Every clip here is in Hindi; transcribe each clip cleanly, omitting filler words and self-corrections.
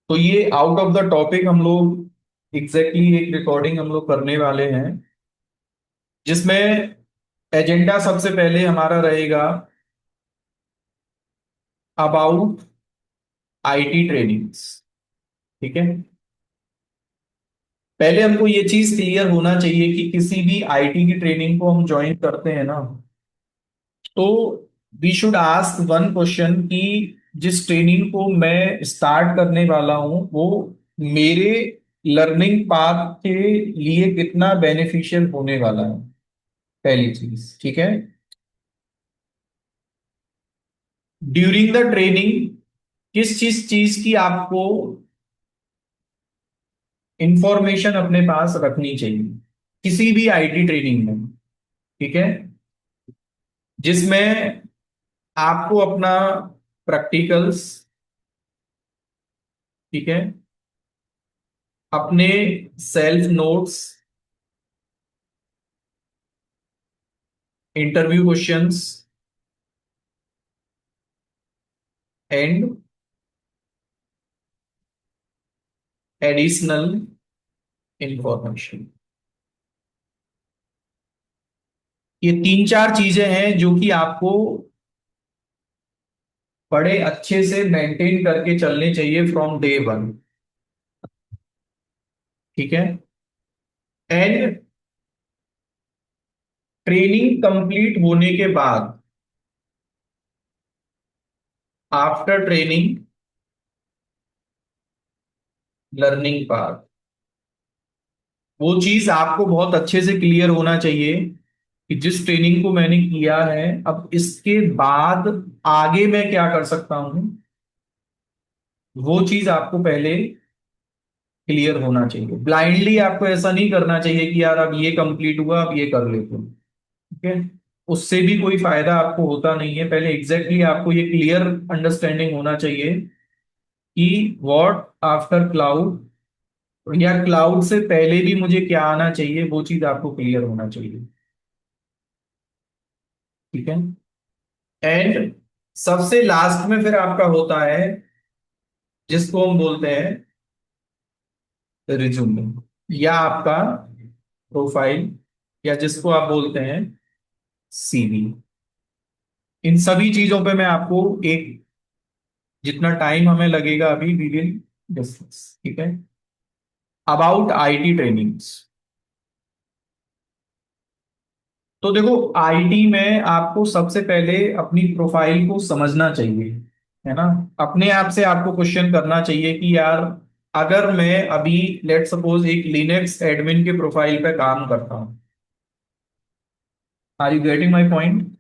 तो ये आउट ऑफ द टॉपिक हम लोग एक रिकॉर्डिंग हम लोग करने वाले हैं, जिसमें एजेंडा सबसे पहले हमारा रहेगा अबाउट आईटी ट्रेनिंग्स। ठीक है। पहले हमको ये चीज क्लियर होना चाहिए कि किसी भी आईटी की ट्रेनिंग को हम ज्वाइन करते हैं ना, तो we should ask one question कि जिस ट्रेनिंग को मैं स्टार्ट करने वाला हूं वो मेरे लर्निंग पाथ के लिए कितना बेनिफिशियल होने वाला है। पहली चीज, ठीक है। ड्यूरिंग द ट्रेनिंग किस चीज चीज की आपको इंफॉर्मेशन अपने पास रखनी चाहिए किसी भी आईटी ट्रेनिंग में। ठीक है। जिसमें आपको अपना प्रैक्टिकल्स, ठीक है, अपने self notes, interview questions and additional information, ये तीन चार चीजें हैं जो कि आपको बड़े अच्छे से मेंटेन करके चलने चाहिए फ्रॉम डे वन। ठीक है। एंड ट्रेनिंग कंप्लीट होने के बाद, आफ्टर ट्रेनिंग लर्निंग पार्ट, वो चीज आपको बहुत अच्छे से क्लियर होना चाहिए कि जिस ट्रेनिंग को मैंने किया है अब इसके बाद आगे मैं क्या कर सकता हूं। वो चीज आपको पहले क्लियर होना चाहिए। ब्लाइंडली आपको ऐसा नहीं करना चाहिए कि यार अब ये कंप्लीट हुआ अब ये कर लेते हैं। ठीक है। उससे भी कोई फायदा आपको होता नहीं है। पहले एग्जैक्टली आपको ये क्लियर अंडरस्टैंडिंग होना चाहिए कि व्हाट आफ्टर क्लाउड, या क्लाउड से पहले भी मुझे क्या आना चाहिए, वो चीज आपको क्लियर होना चाहिए। ठीक है। एंड सबसे लास्ट में फिर आपका होता है जिसको हम बोलते हैं रिज्यूमे, या आपका प्रोफाइल, या जिसको आप बोलते हैं सीवी। इन सभी चीजों पे मैं आपको एक, जितना टाइम हमें लगेगा अभी वी विल डिस्कस। ठीक है। अबाउट आईटी ट्रेनिंग्स, तो देखो आईटी में आपको सबसे पहले अपनी प्रोफाइल को समझना चाहिए, है ना। अपने आप से आपको क्वेश्चन करना चाहिए कि यार अगर मैं अभी लेट सपोज एक लिनक्स एडमिन के प्रोफाइल पे काम करता हूं, are you getting my point.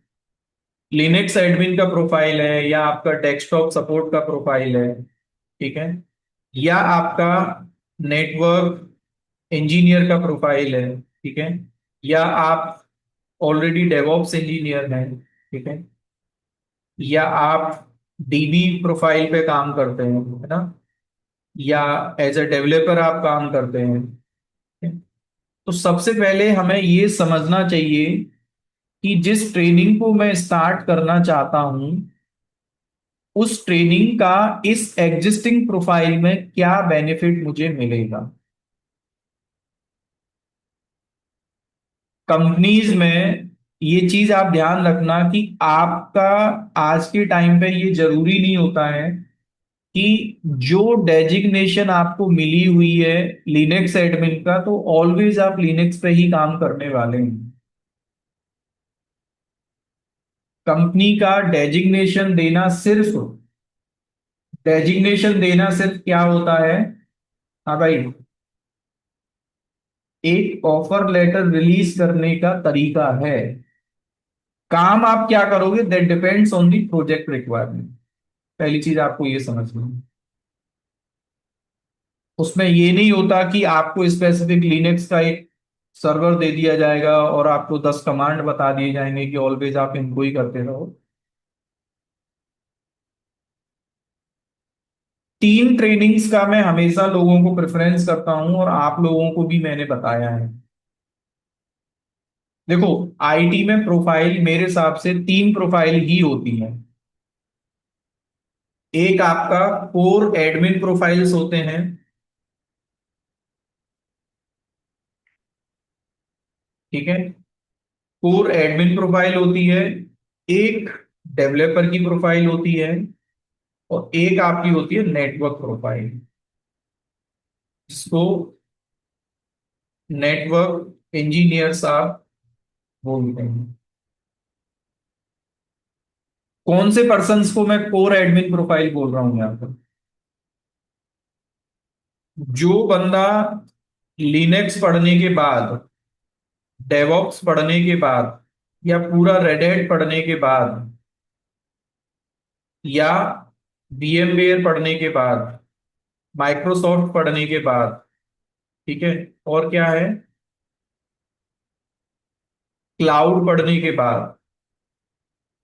Linux admin का प्रोफाइल है, या आपका डेस्कटॉप सपोर्ट का प्रोफाइल है, ठीक है, या आपका नेटवर्क इंजीनियर का प्रोफाइल है, ठीक है, या आप ऑलरेडी डेवऑप्स इंजीनियर हैं, ठीक है, या आप डीबी प्रोफाइल पे काम करते हैं, है ना, या एज अ डेवलपर आप काम करते हैं, ठीक है? तो सबसे पहले हमें ये समझना चाहिए कि जिस ट्रेनिंग को मैं स्टार्ट करना चाहता हूं उस ट्रेनिंग का इस एग्जिस्टिंग प्रोफाइल में क्या बेनिफिट मुझे मिलेगा। कंपनीज में ये चीज आप ध्यान रखना कि आपका आज के टाइम पे ये जरूरी नहीं होता है कि जो डेजिग्नेशन आपको मिली हुई है लिनक्स एडमिन का तो ऑलवेज आप लिनक्स पे ही काम करने वाले हैं। कंपनी का डेजिग्नेशन देना सिर्फ क्या होता है। हाँ भाई, एक ऑफर लेटर रिलीज करने का तरीका है। काम आप क्या करोगे that depends on the project requirement. पहली चीज आपको ये समझनी है। उसमें ये नहीं होता कि आपको स्पेसिफिक लिनक्स का एक सर्वर दे दिया जाएगा और आपको 10 कमांड बता दिए जाएंगे कि ऑलवेज आप इनको ही करते रहो। तीन ट्रेनिंग्स का मैं हमेशा लोगों को प्रेफरेंस करता हूं और आप लोगों को भी मैंने बताया है। देखो, आईटी में प्रोफाइल मेरे हिसाब से तीन प्रोफाइल ही होती है। एक आपका कोर एडमिन प्रोफाइल्स होते हैं, ठीक है, कोर एडमिन प्रोफाइल होती है, एक डेवलपर की प्रोफाइल होती है, और एक आपकी होती है नेटवर्क प्रोफाइल, जिसको नेटवर्क इंजीनियर्स आप बोलते हैं। कौन से पर्सन्स को मैं कोर एडमिन प्रोफाइल बोल रहा हूं यहां पर? जो बंदा लिनक्स पढ़ने के बाद, डेवॉप्स पढ़ने के बाद, या पूरा रेड हैट पढ़ने के बाद, या VMware पढ़ने के बाद, माइक्रोसॉफ्ट पढ़ने के बाद, ठीक है, और क्या है, क्लाउड पढ़ने के बाद,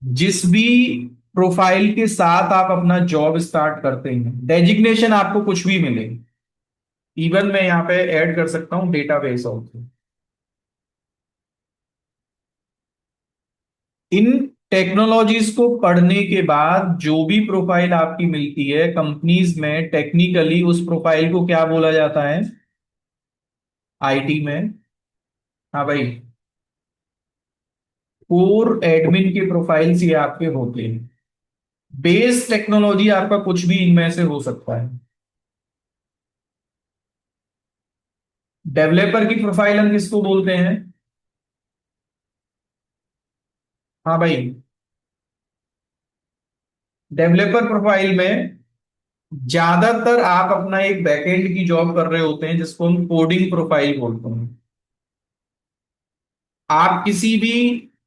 जिस भी प्रोफाइल के साथ आप अपना जॉब स्टार्ट करते हैं, डेजिग्नेशन आपको कुछ भी मिले, इवन मैं यहाँ पे ऐड कर सकता हूँ डेटाबेस ऑल्सो, इन टेक्नोलॉजीज को पढ़ने के बाद जो भी प्रोफाइल आपकी मिलती है कंपनीज में, टेक्निकली उस प्रोफाइल को क्या बोला जाता है आईटी में? हाँ भाई, कोर एडमिन के प्रोफाइल्स ये आपके होते हैं। बेस टेक्नोलॉजी आपका कुछ भी इनमें से हो सकता है। डेवलपर की प्रोफाइल हम किसको बोलते हैं? हाँ भाई, डेवलपर प्रोफाइल में ज्यादातर आप अपना एक बैकएंड की जॉब कर रहे होते हैं, जिसको हम कोडिंग प्रोफाइल बोलते हैं। आप किसी भी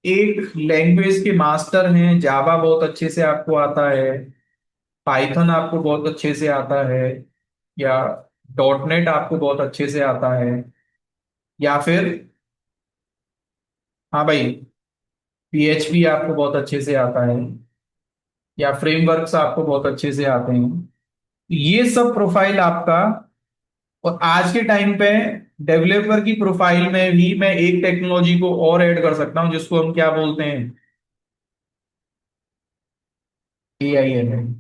एक लैंग्वेज के मास्टर हैं, जावा बहुत अच्छे से आपको आता है, पाइथन आपको बहुत अच्छे से आता है, या डॉट नेट आपको बहुत अच्छे से आता है, या फिर, हाँ भाई, PHP आपको बहुत अच्छे से आता है, या फ्रेमवर्क्स आपको बहुत अच्छे से आते हैं, ये सब प्रोफाइल आपका। और आज के टाइम पे डेवलपर की प्रोफाइल में भी मैं एक टेक्नोलॉजी को और ऐड कर सकता हूं, जिसको हम क्या बोलते हैं? AI/ML।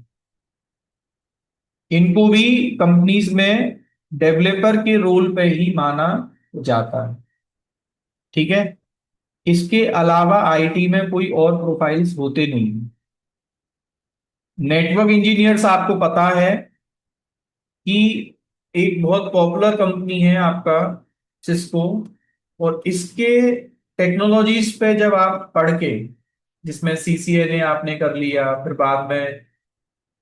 इनको भी कंपनीज में डेवलपर के रोल पे ही माना जाता है, ठीक है। इसके अलावा आईटी में कोई और प्रोफाइल्स होते नहीं। नेटवर्क इंजीनियर्स आपको पता है कि एक बहुत पॉपुलर कंपनी है आपका सिस्को, और इसके टेक्नोलॉजीज पे जब आप पढ़ के, जिसमें CCNA आपने कर लिया, फिर बाद में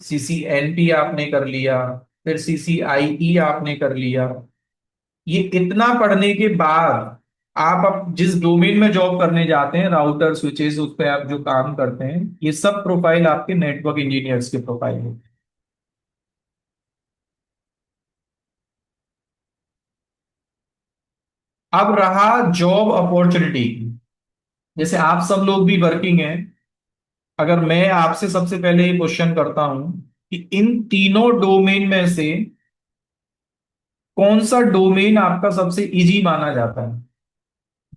CCNP आपने कर लिया, फिर CCIE आपने कर लिया, ये इतना पढ़ने के बाद आप अब जिस डोमेन में जॉब करने जाते हैं, राउटर स्विचेस, उस पर आप जो काम करते हैं, ये सब प्रोफाइल आपके नेटवर्क इंजीनियर्स के प्रोफाइल है। अब रहा जॉब अपॉर्चुनिटी, जैसे आप सब लोग भी वर्किंग हैं, अगर मैं आपसे सबसे पहले ये क्वेश्चन करता हूं कि इन तीनों डोमेन में से कौन सा डोमेन आपका सबसे इजी माना जाता है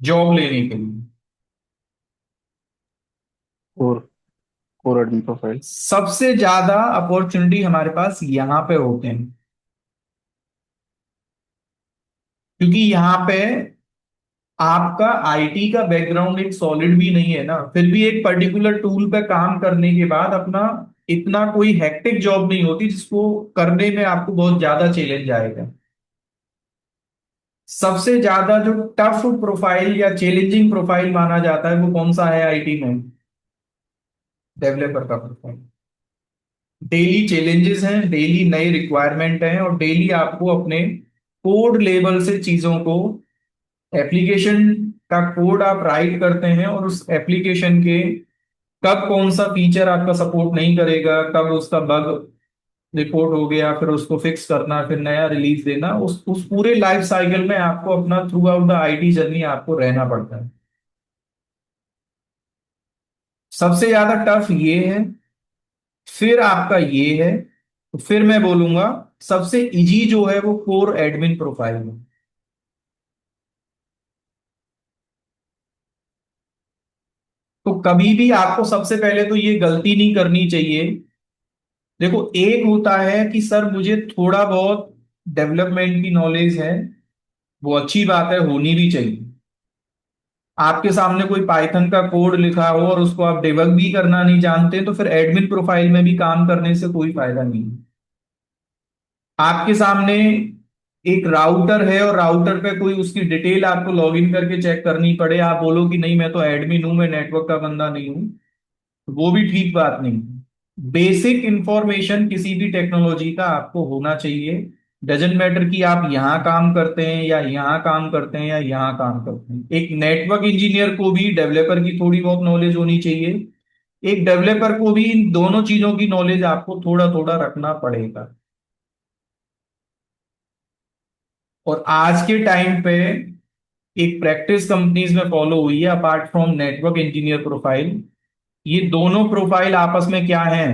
जॉब लेने के लिए? Core core admin profile. सबसे ज्यादा अपॉर्चुनिटी हमारे पास यहां पे होते हैं, क्योंकि यहां पे आपका आईटी का बैकग्राउंड एक सॉलिड भी नहीं है ना, फिर भी एक पर्टिकुलर टूल पे काम करने के बाद अपना इतना कोई हेक्टिक जॉब नहीं होती जिसको करने में आपको बहुत ज्यादा चैलेंज आएगा। सबसे ज्यादा जो टफ प्रोफाइल या चैलेंजिंग प्रोफाइल माना जाता है वो कौन सा है आईटी में? डेवलपर का प्रोफाइल। डेली चैलेंजेस हैं, डेली नई रिक्वायरमेंट हैं, और डेली आपको अपने कोड लेवल से चीजों को, एप्लीकेशन का कोड आप राइट करते हैं, और उस एप्लीकेशन के कब कौन सा फीचर आपका सपोर्ट नहीं करेगा, कब उसका बग रिपोर्ट हो गया, फिर उसको फिक्स करना, फिर नया रिलीज देना, उस पूरे लाइफ साइकिल में आपको अपना through out the IT journey आपको रहना पड़ता है। सबसे ज्यादा टफ ये है, फिर आपका ये है, तो फिर मैं बोलूंगा सबसे इजी जो है वो कोर एडमिन प्रोफाइल है। तो कभी भी आपको सबसे पहले तो ये गलती नहीं करनी चाहिए देखो, एक होता है कि सर मुझे थोड़ा बहुत डेवलपमेंट की नॉलेज है, वो अच्छी बात है, होनी भी चाहिए। आपके सामने कोई पाइथन का कोड लिखा हो और उसको आप डिबग भी करना नहीं जानते, तो फिर एडमिन प्रोफाइल में भी काम करने से कोई फायदा नहीं है। आपके सामने एक राउटर है और राउटर पे कोई उसकी डिटेल आपको लॉगिन करके चेक करनी पड़े, आप बोलो कि नहीं मैं तो एडमिन हूं, मैं नेटवर्क का बंदा नहीं हूं, तो वो भी ठीक बात नहीं। बेसिक इंफॉर्मेशन किसी भी टेक्नोलॉजी का आपको होना चाहिए। डजेंट मैटर कि आप यहाँ काम करते हैं या यहाँ काम करते हैं या यहाँ काम करते हैं, एक नेटवर्क इंजीनियर को भी डेवलपर की थोड़ी बहुत नॉलेज होनी चाहिए, एक डेवलपर को भी इन दोनों चीजों की नॉलेज आपको थोड़ा थोड़ा रखना पड़ेगा। और आज के टाइम पे एक प्रैक्टिस कंपनीज में फॉलो हुई है, apart from network engineer profile, ये दोनों प्रोफाइल आपस में क्या है।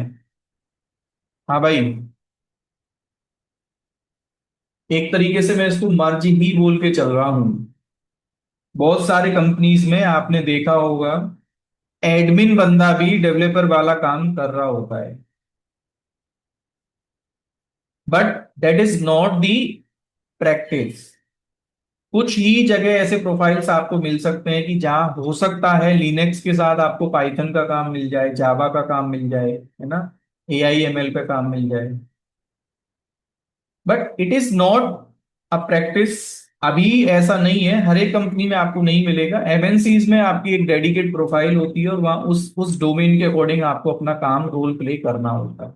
हाँ भाई, एक तरीके से मैं इसको मर्ज ही बोल के चल रहा हूं। बहुत सारे कंपनीज में आपने देखा होगा, एडमिन बंदा भी डेवलपर वाला काम कर रहा होता है, but that is not the practice. कुछ ही जगह ऐसे प्रोफाइल्स आपको मिल सकते हैं कि जहां हो सकता है लिनक्स के साथ आपको पाइथन का काम मिल जाए, जावा का काम मिल जाए, है ना, AI ML पे काम मिल जाए, but it is not a practice. अभी ऐसा नहीं है, हर एक कंपनी में आपको नहीं मिलेगा। MNCs में आपकी एक डेडिकेट प्रोफाइल होती है और वहां उस डोमेन के अकॉर्डिंग आपको अपना काम रोल प्ले करना होता है।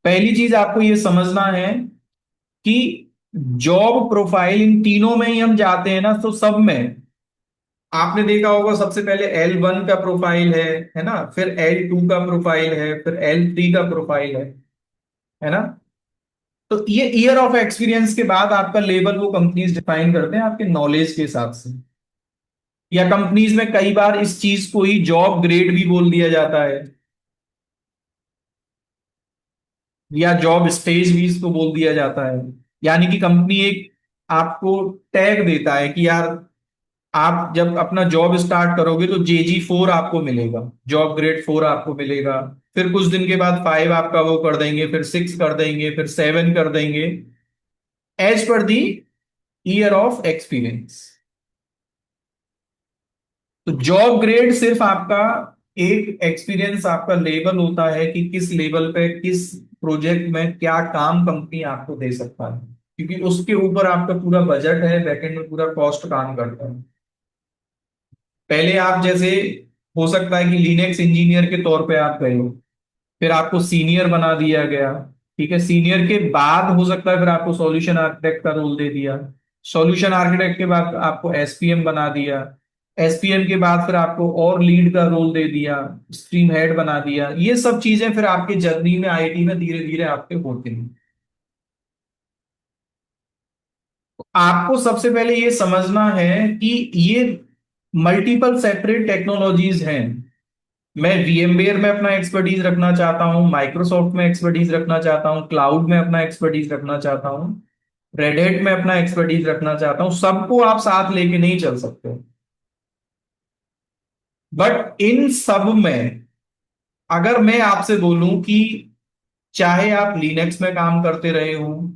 पहली चीज आपको ये समझना है कि जॉब प्रोफाइल इन तीनों में ही हम जाते हैं ना, तो सब में आपने देखा होगा सबसे पहले L1 का प्रोफाइल है ना, फिर L2 का प्रोफाइल है, फिर L3 का प्रोफाइल है ना। तो ये ईयर ऑफ एक्सपीरियंस के बाद आपका लेवल वो कंपनीज डिफाइन करते हैं आपके नॉलेज के हिसाब से। या कंपनीज में कई बार इस चीज को ही जॉब ग्रेड भी बोल दिया जाता है, या जॉब स्टेज भी इसको बोल दिया जाता है। यानी कि कंपनी एक आपको टैग देता है कि यार आप जब अपना जॉब स्टार्ट करोगे तो JG4 आपको मिलेगा, जॉब ग्रेड 4 आपको मिलेगा। फिर कुछ दिन के बाद 5 आपका वो कर देंगे, फिर 6 कर देंगे, फिर 7 कर देंगे, as per the year of experience. तो जॉब ग्रेड सिर्फ आपका एक एक्सपीरियंस, आपका लेवल होता है कि किस लेवल पे किस प्रोजेक्ट में क्या काम कंपनी आपको दे सकता है, क्योंकि उसके ऊपर आपका पूरा बजट है, बैकएंड में पूरा कॉस्ट काम करता है। पहले आप जैसे, हो सकता है कि लिनक्स इंजीनियर के तौर पे आप गए हो, फिर आपको सीनियर बना दिया गया, ठीक है, सीनियर के बाद हो सकता है फिर आपको सॉल्यूशन आर्किटेक्ट का रोल दे दिया, सॉल्यूशन आर्किटेक्ट के बाद आपको SPM बना दिया, SPM के बाद फिर आपको और लीड का रोल दे दिया, स्ट्रीम हेड बना दिया। ये सब चीजें फिर आपके जर्नी में IT में धीरे धीरे आपके होते हैं। आपको सबसे पहले ये समझना है कि ये मल्टीपल सेपरेट टेक्नोलॉजीज हैं। मैं VMware में अपना एक्सपर्टीज रखना चाहता हूँ, माइक्रोसॉफ्ट में एक्सपर्टीज रखना चाहता हूँ, क्लाउड में अपना एक्सपर्टीज रखना चाहता हूँ, रेड हैट में अपना एक्सपर्टीज रखना चाहता हूँ, सबको आप साथ लेके नहीं चल सकते। बट इन सब में अगर मैं आपसे बोलूं कि चाहे आप लिनक्स में काम करते रहे हो,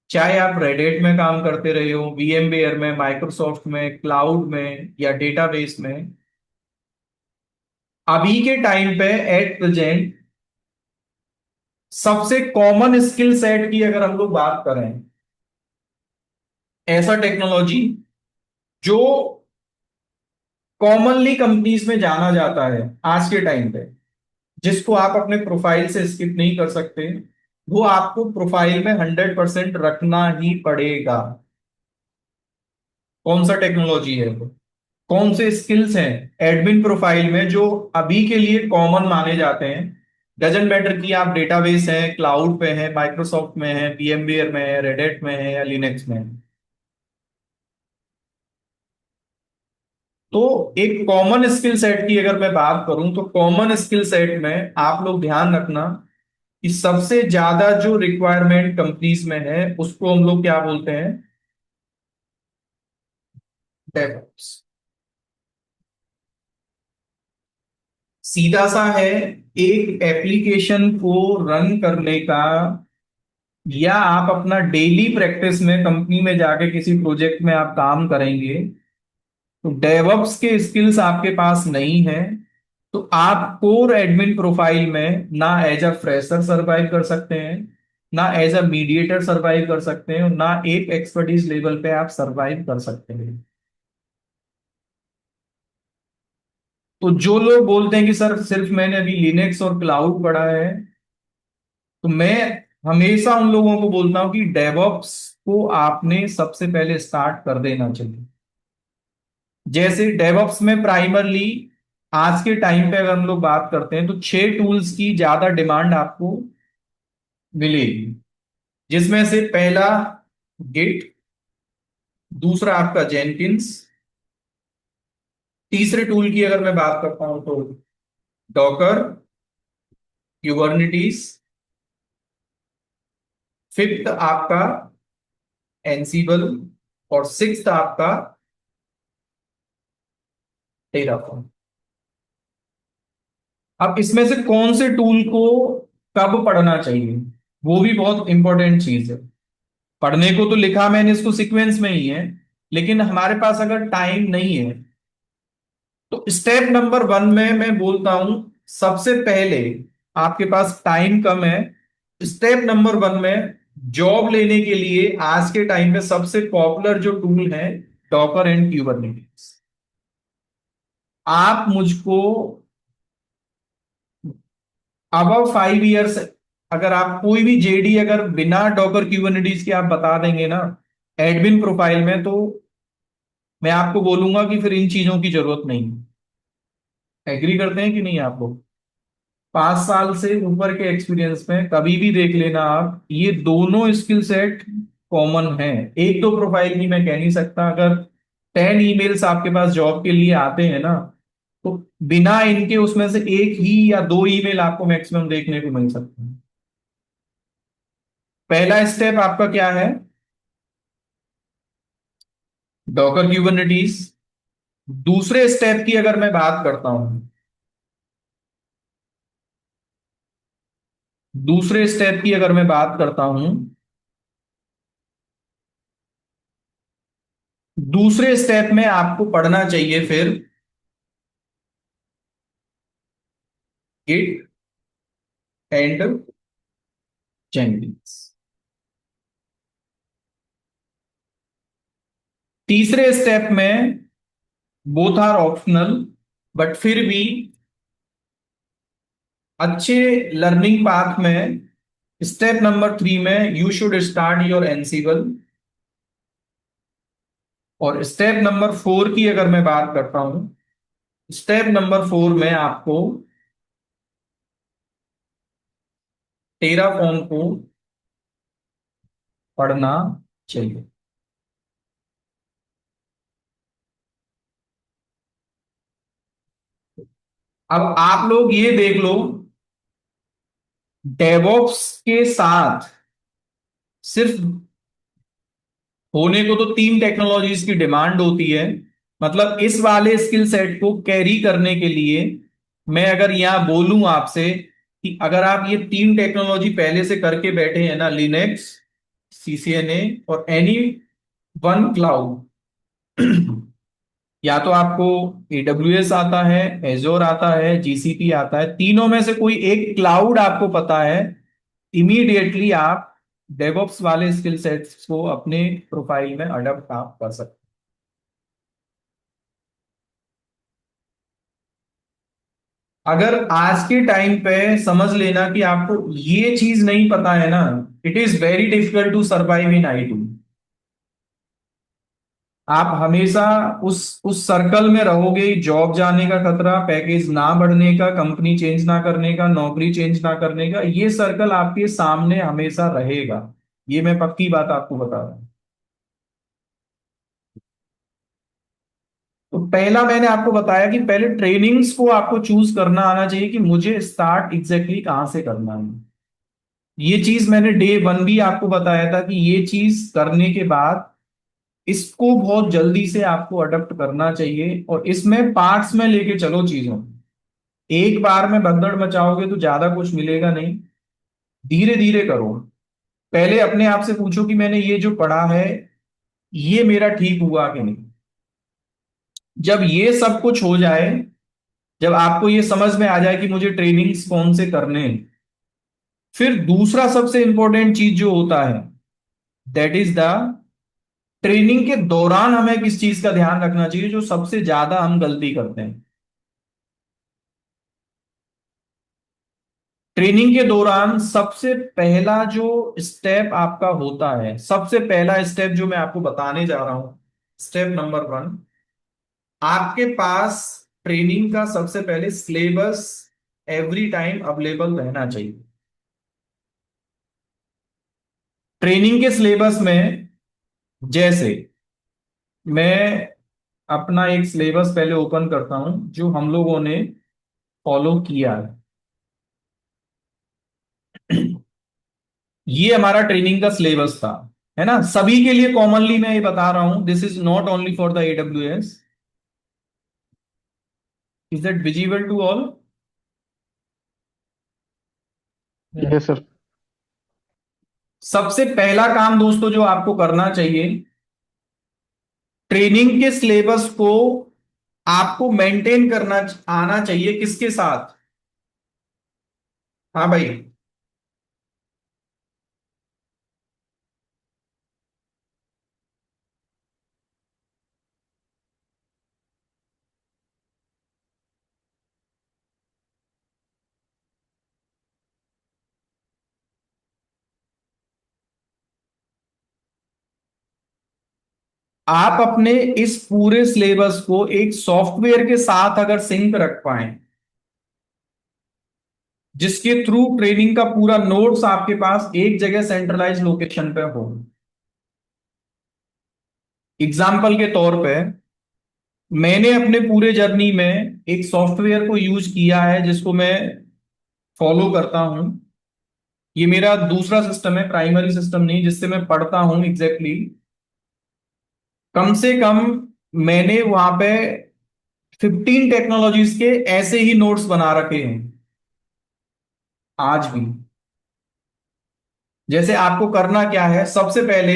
चाहे आप रेड में काम करते रहे हो, VMware में, माइक्रोसॉफ्ट में, क्लाउड में या डेटाबेस में, अभी के टाइम पे एट प्रेजेंट सबसे कॉमन स्किल सेट की अगर हम लोग बात करें, ऐसा टेक्नोलॉजी जो कॉमनली कंपनीज में जाना जाता है आज के टाइम पे, जिसको आप अपने प्रोफाइल से स्किप नहीं कर सकते, वो आपको प्रोफाइल में 100% रखना ही पड़ेगा। कौन सा टेक्नोलॉजी है वो, कौन से स्किल्स हैं एडमिन प्रोफाइल में जो अभी के लिए कॉमन माने जाते हैं। डजेंट मैटर कि आप डेटाबेस है, क्लाउड पे है, माइक्रोसॉफ्ट में है, VMware में है, रेडेट में है या लिनक्स में है। तो एक कॉमन स्किल सेट की अगर मैं बात करूं, तो कॉमन स्किल सेट में आप लोग ध्यान रखना कि सबसे ज्यादा जो रिक्वायरमेंट कंपनीज में है उसको हम लोग क्या बोलते हैं, डेवऑप्स। सीधा सा है, एक एप्लीकेशन को रन करने का, या आप अपना डेली प्रैक्टिस में कंपनी में जाके किसी प्रोजेक्ट में आप काम करेंगे, तो डेवऑप्स के स्किल्स आपके पास नहीं है, तो आप कोर एडमिन प्रोफाइल में ना एज अ फ्रेशर सरवाइव कर सकते हैं, ना एज अ मीडिएटर सरवाइव कर सकते हैं, और ना एक एक्सपर्टीज लेवल पे आप सरवाइव कर सकते हैं। तो जो लोग बोलते हैं कि सर सिर्फ मैंने अभी लिनक्स और क्लाउड पढ़ा है, तो मैं हमेशा उन लोगों को बोलता हूं कि डेवऑप्स को आपने सबसे पहले स्टार्ट कर देना चाहिए। जैसे डेवऑप्स में प्राइमरली आज के टाइम पे अगर हम लोग बात करते हैं तो 6 टूल्स की ज्यादा डिमांड आपको मिलेगी, जिसमें से पहला गिट, दूसरा आपका जेनकिंस, तीसरे टूल की अगर मैं बात करता हूं तो डॉकर, क्यूबरनेटिस, फिफ्थ आपका एनसीबल, और सिक्स्थ आपका टेराफॉर्म। अब इसमें से कौन से टूल को कब पढ़ना चाहिए, वो भी बहुत इंपॉर्टेंट चीज है। पढ़ने को तो लिखा मैंने इसको सीक्वेंस में ही है, लेकिन हमारे पास अगर टाइम नहीं है, तो स्टेप नंबर 1 में मैं बोलता हूं सबसे पहले, आपके पास टाइम कम है, स्टेप नंबर 1 में जॉब लेने के लिए आज के टाइम में सबसे पॉपुलर जो टूल है डॉकर एंड क्यूबरनेटिस। आप मुझको अबव 5 इयर्स, अगर आप कोई भी जेडी अगर बिना डॉकर क्यूबरनेटिस के आप बता देंगे ना एडमिन प्रोफाइल में, तो मैं आपको बोलूंगा कि फिर इन चीजों की जरूरत नहीं। एग्री करते हैं कि नहीं आप लोग? 5 साल से ऊपर के एक्सपीरियंस में कभी भी देख लेना आप, ये दोनों स्किल सेट कॉमन है। एक दो प्रोफाइल की मैं कह नहीं सकता, अगर 10 ईमेल्स आपके पास जॉब के लिए आते हैं ना, तो बिना इनके उसमें से एक ही या दो ईमेल आपको मैक्सिमम देखने को मिल सकते हैं। पहला स्टेप आपका क्या है? Docker Kubernetes. दूसरे स्टेप की अगर मैं बात करता हूं, दूसरे स्टेप की अगर मैं बात करता हूं, दूसरे स्टेप में आपको पढ़ना चाहिए फिर गिट एंड जेनकिंस। तीसरे स्टेप में बोथ आर ऑप्शनल, बट फिर भी अच्छे लर्निंग पाथ में स्टेप नंबर 3 में you should start your Ansible, और स्टेप नंबर 4 की अगर मैं बात करता हूं, स्टेप नंबर 4 में आपको टेराफॉर्म को पढ़ना चाहिए। अब आप लोग ये देख लो, डेवॉप्स के साथ सिर्फ होने को तो 3 टेक्नोलॉजीज की डिमांड होती है, मतलब इस वाले स्किल सेट को कैरी करने के लिए मैं अगर यहां बोलूं आपसे कि अगर आप ये 3 टेक्नोलॉजी पहले से करके बैठे हैं ना, लिनक्स, सीसीएनए और एनी वन क्लाउड, या तो आपको एडब्ल्यूएस आता है, एजोर आता है, जीसीपी आता है, तीनों में से कोई एक क्लाउड आपको पता है, इमीडिएटली आप डेवऑप्स वाले स्किल सेट्स को अपने प्रोफाइल में अडॉप्ट आप कर सकते हैं। अगर आज के टाइम पे समझ लेना कि आपको ये चीज नहीं पता है ना, it is very difficult to survive in IT. आप हमेशा उस सर्कल में रहोगे, जॉब जाने का खतरा, पैकेज ना बढ़ने का, कंपनी चेंज ना करने का, नौकरी चेंज ना करने का, ये सर्कल आपके सामने हमेशा रहेगा। ये मैं पक्की बात आपको बता रहा हूं। तो पहला मैंने आपको बताया कि पहले ट्रेनिंग्स को आपको चूज करना आना चाहिए कि मुझे स्टार्ट एग्जैक्टली कहां से करना है। ये चीज मैंने डे 1 भी आपको बताया था कि ये चीज करने के बाद इसको बहुत जल्दी से आपको अडॉप्ट करना चाहिए, और इसमें पार्ट्स में लेके चलो चीजों को। एक बार में भगदड़ मचाओगे तो ज्यादा कुछ मिलेगा नहीं, धीरे धीरे करो। पहले अपने आप से पूछो कि मैंने ये जो पढ़ा है ये मेरा ठीक हुआ कि नहीं। जब ये सब कुछ हो जाए, जब आपको ये समझ में आ जाए कि मुझे ट्रेनिंग्स कौन से करने हैं, फिर दूसरा सबसे इंपॉर्टेंट चीज जो होता है, दैट इज द ट्रेनिंग के दौरान हमें किस चीज का ध्यान रखना चाहिए, जो सबसे ज्यादा हम गलती करते हैं। ट्रेनिंग के दौरान सबसे पहला जो स्टेप आपका होता है, सबसे पहला स्टेप जो मैं आपको बताने जा रहा हूं, स्टेप नंबर 1, आपके पास ट्रेनिंग का सबसे पहले सिलेबस एवरी टाइम अवेलेबल रहना चाहिए। ट्रेनिंग के सिलेबस में, जैसे मैं अपना एक सिलेबस पहले ओपन करता हूं जो हम लोगों ने फॉलो किया है। ये हमारा ट्रेनिंग का सिलेबस था, है ना, सभी के लिए कॉमनली मैं ये बता रहा हूं, this is not only for the AWS। Is that visible to all? Yes sir. सबसे पहला काम दोस्तों जो आपको करना चाहिए, ट्रेनिंग के सिलेबस को आपको मेंटेन करना आना चाहिए, किसके साथ? हाँ भाई। आप अपने इस पूरे सिलेबस को एक सॉफ्टवेयर के साथ अगर सिंक रख पाए, जिसके थ्रू ट्रेनिंग का पूरा नोट्स आपके पास एक जगह सेंट्रलाइज लोकेशन पे हो। एग्जाम्पल के तौर पे, मैंने अपने पूरे जर्नी में एक सॉफ्टवेयर को यूज किया है जिसको मैं फॉलो करता हूं। ये मेरा दूसरा सिस्टम है, प्राइमरी सिस्टम नहीं जिससे मैं पढ़ता हूं एग्जैक्टली। कम से कम मैंने वहां पे 15 टेक्नोलॉजीज के ऐसे ही नोट्स बना रखे हैं आज भी। जैसे आपको करना क्या है, सबसे पहले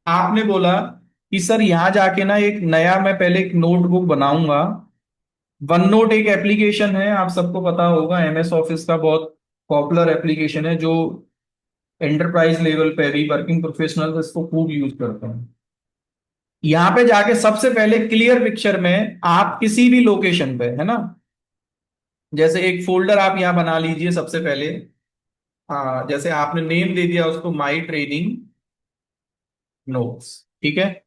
आपने बोला कि सर यहां जाके ना एक नया मैं पहले एक नोटबुक बनाऊंगा। वन नोट एक एप्लीकेशन है, आप सबको पता होगा, MS ऑफिस का बहुत पॉपुलर एप्लीकेशन है, जो एंटरप्राइज लेवल पे भी वर्किंग प्रोफेशनल इसको खूब यूज करते हैं। यहां पे जाके सबसे पहले क्लियर पिक्चर में आप किसी भी लोकेशन पे, है ना, जैसे एक फोल्डर आप यहां बना लीजिए सबसे पहले। हाँ, जैसे आपने नेम दे दिया उसको माई ट्रेनिंग नोट्स, ठीक है।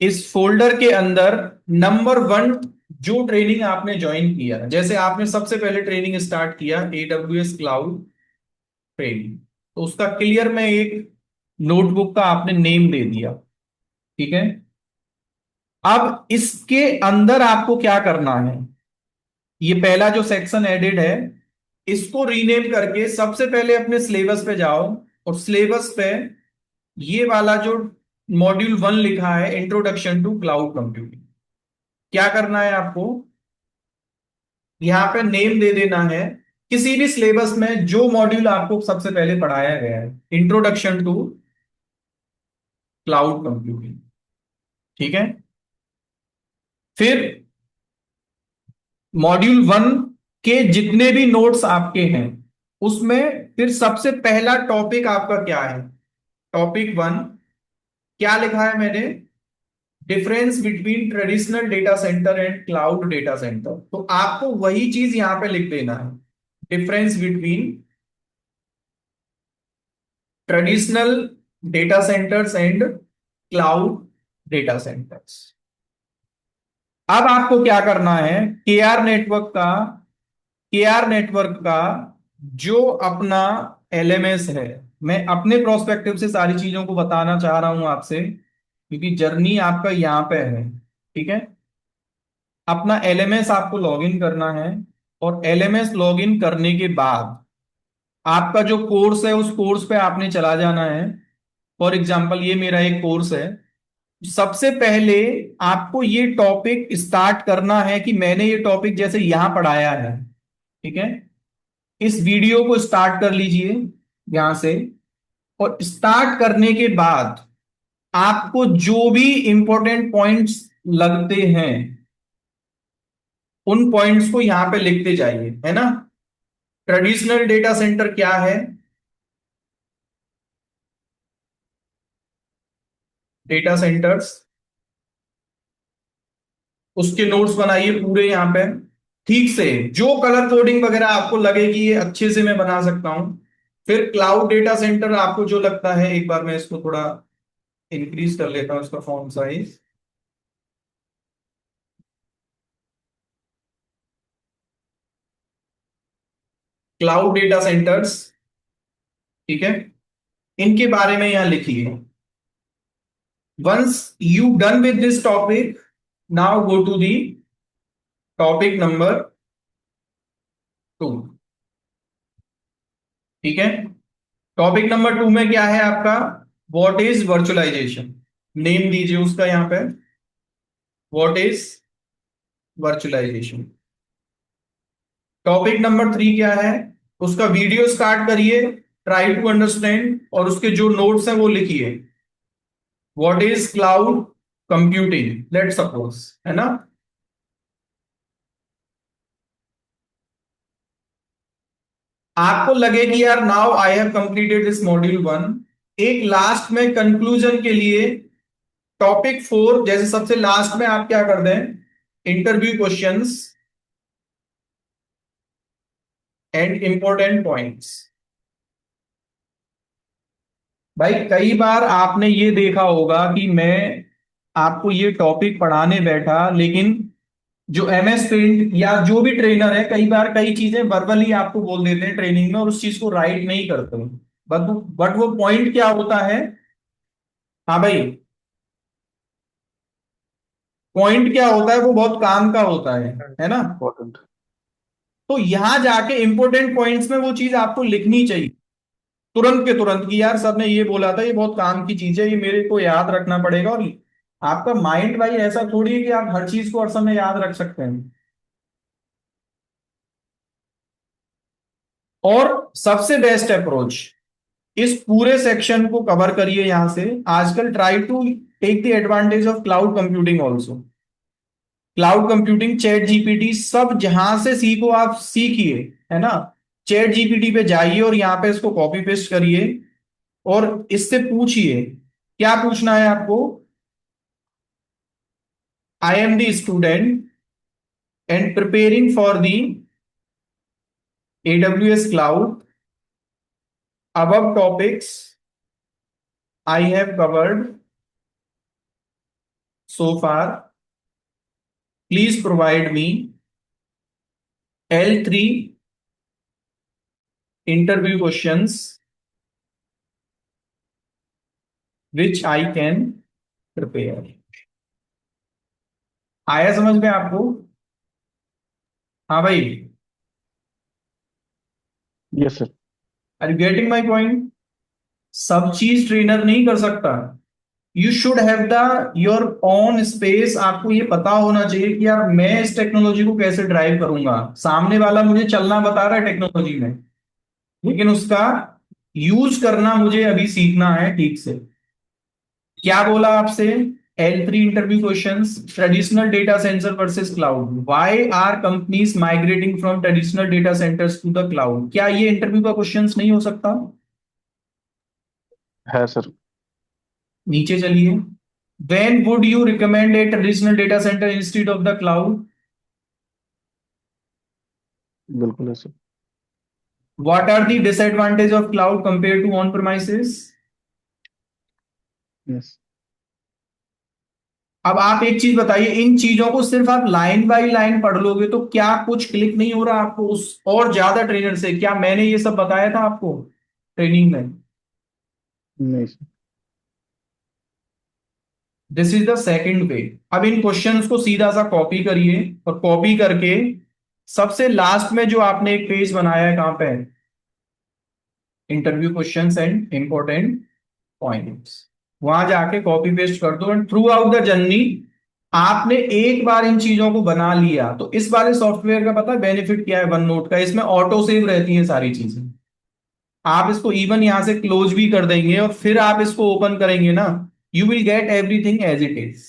इस फोल्डर के अंदर नंबर 1 जो ट्रेनिंग आपने ज्वाइन किया, जैसे आपने सबसे पहले ट्रेनिंग स्टार्ट किया AWS क्लाउड ट्रेनिंग, तो उसका क्लियर में एक नोटबुक का आपने नेम दे दिया, ठीक है। अब इसके अंदर आपको क्या करना है, ये पहला जो सेक्शन एडिड है, इसको रीनेम करके सबसे पहले अपने सिलेबस पे जाओ, और सिलेबस पे ये वाला जो मॉड्यूल 1 लिखा है, इंट्रोडक्शन टू क्लाउड कंप्यूटिंग, क्या करना है आपको, यहां पे नेम दे देना है किसी भी सिलेबस में जो मॉड्यूल आपको सबसे पहले पढ़ाया गया है, इंट्रोडक्शन टू क्लाउड कंप्यूटिंग, ठीक है। फिर मॉड्यूल 1 के जितने भी नोट्स आपके हैं उसमें फिर सबसे पहला टॉपिक आपका क्या है, टॉपिक 1 क्या लिखा है मैंने, difference between traditional data centre and cloud data centre, तो आपको वही चीज यहां पे लिख देना है, difference between traditional data centres and cloud data centres. अब आपको क्या करना है, के आर नेटवर्क का जो अपना LMS है, मैं अपने प्रोस्पेक्टिव से सारी चीजों को बताना चाह रहा हूं आपसे, क्योंकि जर्नी आपका यहां पे है, ठीक है। अपना LMS आपको लॉगिन करना है, और LMS लॉगिन करने के बाद आपका जो कोर्स है उस कोर्स पे आपने चला जाना है। फॉर एग्जाम्पल ये मेरा एक कोर्स है, सबसे पहले आपको ये टॉपिक स्टार्ट करना है कि मैंने ये टॉपिक जैसे यहां पढ़ाया है, ठीक है, इस वीडियो को स्टार्ट कर लीजिए यहां से। और स्टार्ट करने के बाद आपको जो भी इंपॉर्टेंट पॉइंट्स लगते हैं उन पॉइंट्स को यहां पे लिखते जाइए, है ना। ट्रेडिशनल डेटा सेंटर क्या है, डेटा सेंटर्स, उसके नोट्स बनाइए पूरे यहां पे ठीक से। जो कलर कोडिंग वगैरह आपको लगे कि ये अच्छे से मैं बना सकता हूं। फिर क्लाउड डेटा सेंटर आपको जो लगता है, एक बार मैं इसको थोड़ा इंक्रीज कर लेता हूं इसका font size. Cloud data centres, ठीक है, इनके बारे में यहां लिखिए। Once you done with this topic, now go to the topic number 2। ठीक है, टॉपिक नंबर 2 में क्या है आपका, व्हाट इज वर्चुअलाइजेशन। नेम दीजिए उसका यहां पे, what is virtualisation. Topic number 3 क्या है, उसका वीडियो स्टार्ट करिए, ट्राई टू अंडरस्टैंड, और उसके जो नोट्स हैं वो लिखिए। What is cloud computing, let suppose, है ना। आपको लगे कि यार now I have completed this module 1, एक लास्ट में कंक्लूजन के लिए टॉपिक 4 जैसे सबसे लास्ट में आप क्या कर दें, interview questions and important points. भाई कई बार आपने ये देखा होगा कि मैं आपको ये टॉपिक पढ़ाने बैठा, लेकिन जो एमएस पेंट या जो भी ट्रेनर है, कई बार कई चीजें वर्बली आपको बोल देते हैं ट्रेनिंग में और उस चीज को राइट नहीं करते। बट वो पॉइंट क्या होता है, हाँ भाई, पॉइंट क्या होता है वो बहुत काम का होता है ना। इम्पोर्टेंट। तो यहां जाके इंपॉर्टेंट पॉइंट्स में वो चीज आपको लिखनी चाहिए तुरंत के तुरंत, कि यार सर ने ये बोला था, ये बहुत काम की चीज है, ये मेरे को याद रखना पड़ेगा। और आपका माइंड भाई ऐसा थोड़ी है कि आप हर चीज को हर समय याद रख सकते हैं। और सबसे बेस्ट अप्रोच, इस पूरे सेक्शन को कवर करिए यहां से। आजकल try to take the advantage of cloud computing also. Cloud computing, chat GPT, सब जहां से सीखो आप सीखिए, है ना। चैट जीपीटी पे जाइए और यहाँ पे इसको कॉपी पेस्ट करिए और इससे पूछिए, क्या पूछना है आपको, I am the student and preparing for the AWS cloud, above topics I have covered so far, please provide me L3 interview questions which I can prepare। आया समझ में आपको, हाँ भाई, yes sir. Are you getting my point. सब चीज ट्रेनर नहीं कर सकता। You should have the your own space. आपको ये पता होना चाहिए कि यार मैं इस टेक्नोलॉजी को कैसे ड्राइव करूंगा। सामने वाला मुझे चलना बता रहा है टेक्नोलॉजी में, लेकिन उसका यूज करना मुझे अभी सीखना है ठीक से। क्या बोला आपसे, L3 interview questions, traditional data centre versus cloud, why are companies migrating from traditional data centres to the cloud. क्या ये इंटरव्यू का क्वेश्चंस नहीं हो सकता। है सर। नीचे चलिए, when would you recommend a traditional data centre instead of the cloud. बिल्कुल है sir. What are the disadvantage of cloud compare to on premises. Yes. अब आप एक चीज बताइए, इन चीजों को सिर्फ आप लाइन बाय लाइन पढ़ लोगे तो क्या कुछ क्लिक नहीं हो रहा आपको उस और ज्यादा ट्रेनर से। क्या मैंने ये सब बताया था आपको ट्रेनिंग में। नहीं sir. This is the second वे। अब इन क्वेश्चंस को सीधा सा कॉपी करिए और कॉपी करके सबसे लास्ट में जो आपने एक पेज बनाया है, कहां पे है, interview questions and important points, वहां जाके कॉपी पेस्ट कर दो। And through out the journey आपने एक बार इन चीजों को बना लिया तो इस वाले सॉफ्टवेयर का पता है बेनिफिट क्या है वन नोट का, इसमें ऑटो सेव रहती है सारी चीजें। आप इसको इवन यहां से क्लोज भी कर देंगे और फिर आप इसको ओपन करेंगे ना, you will get everything as it is.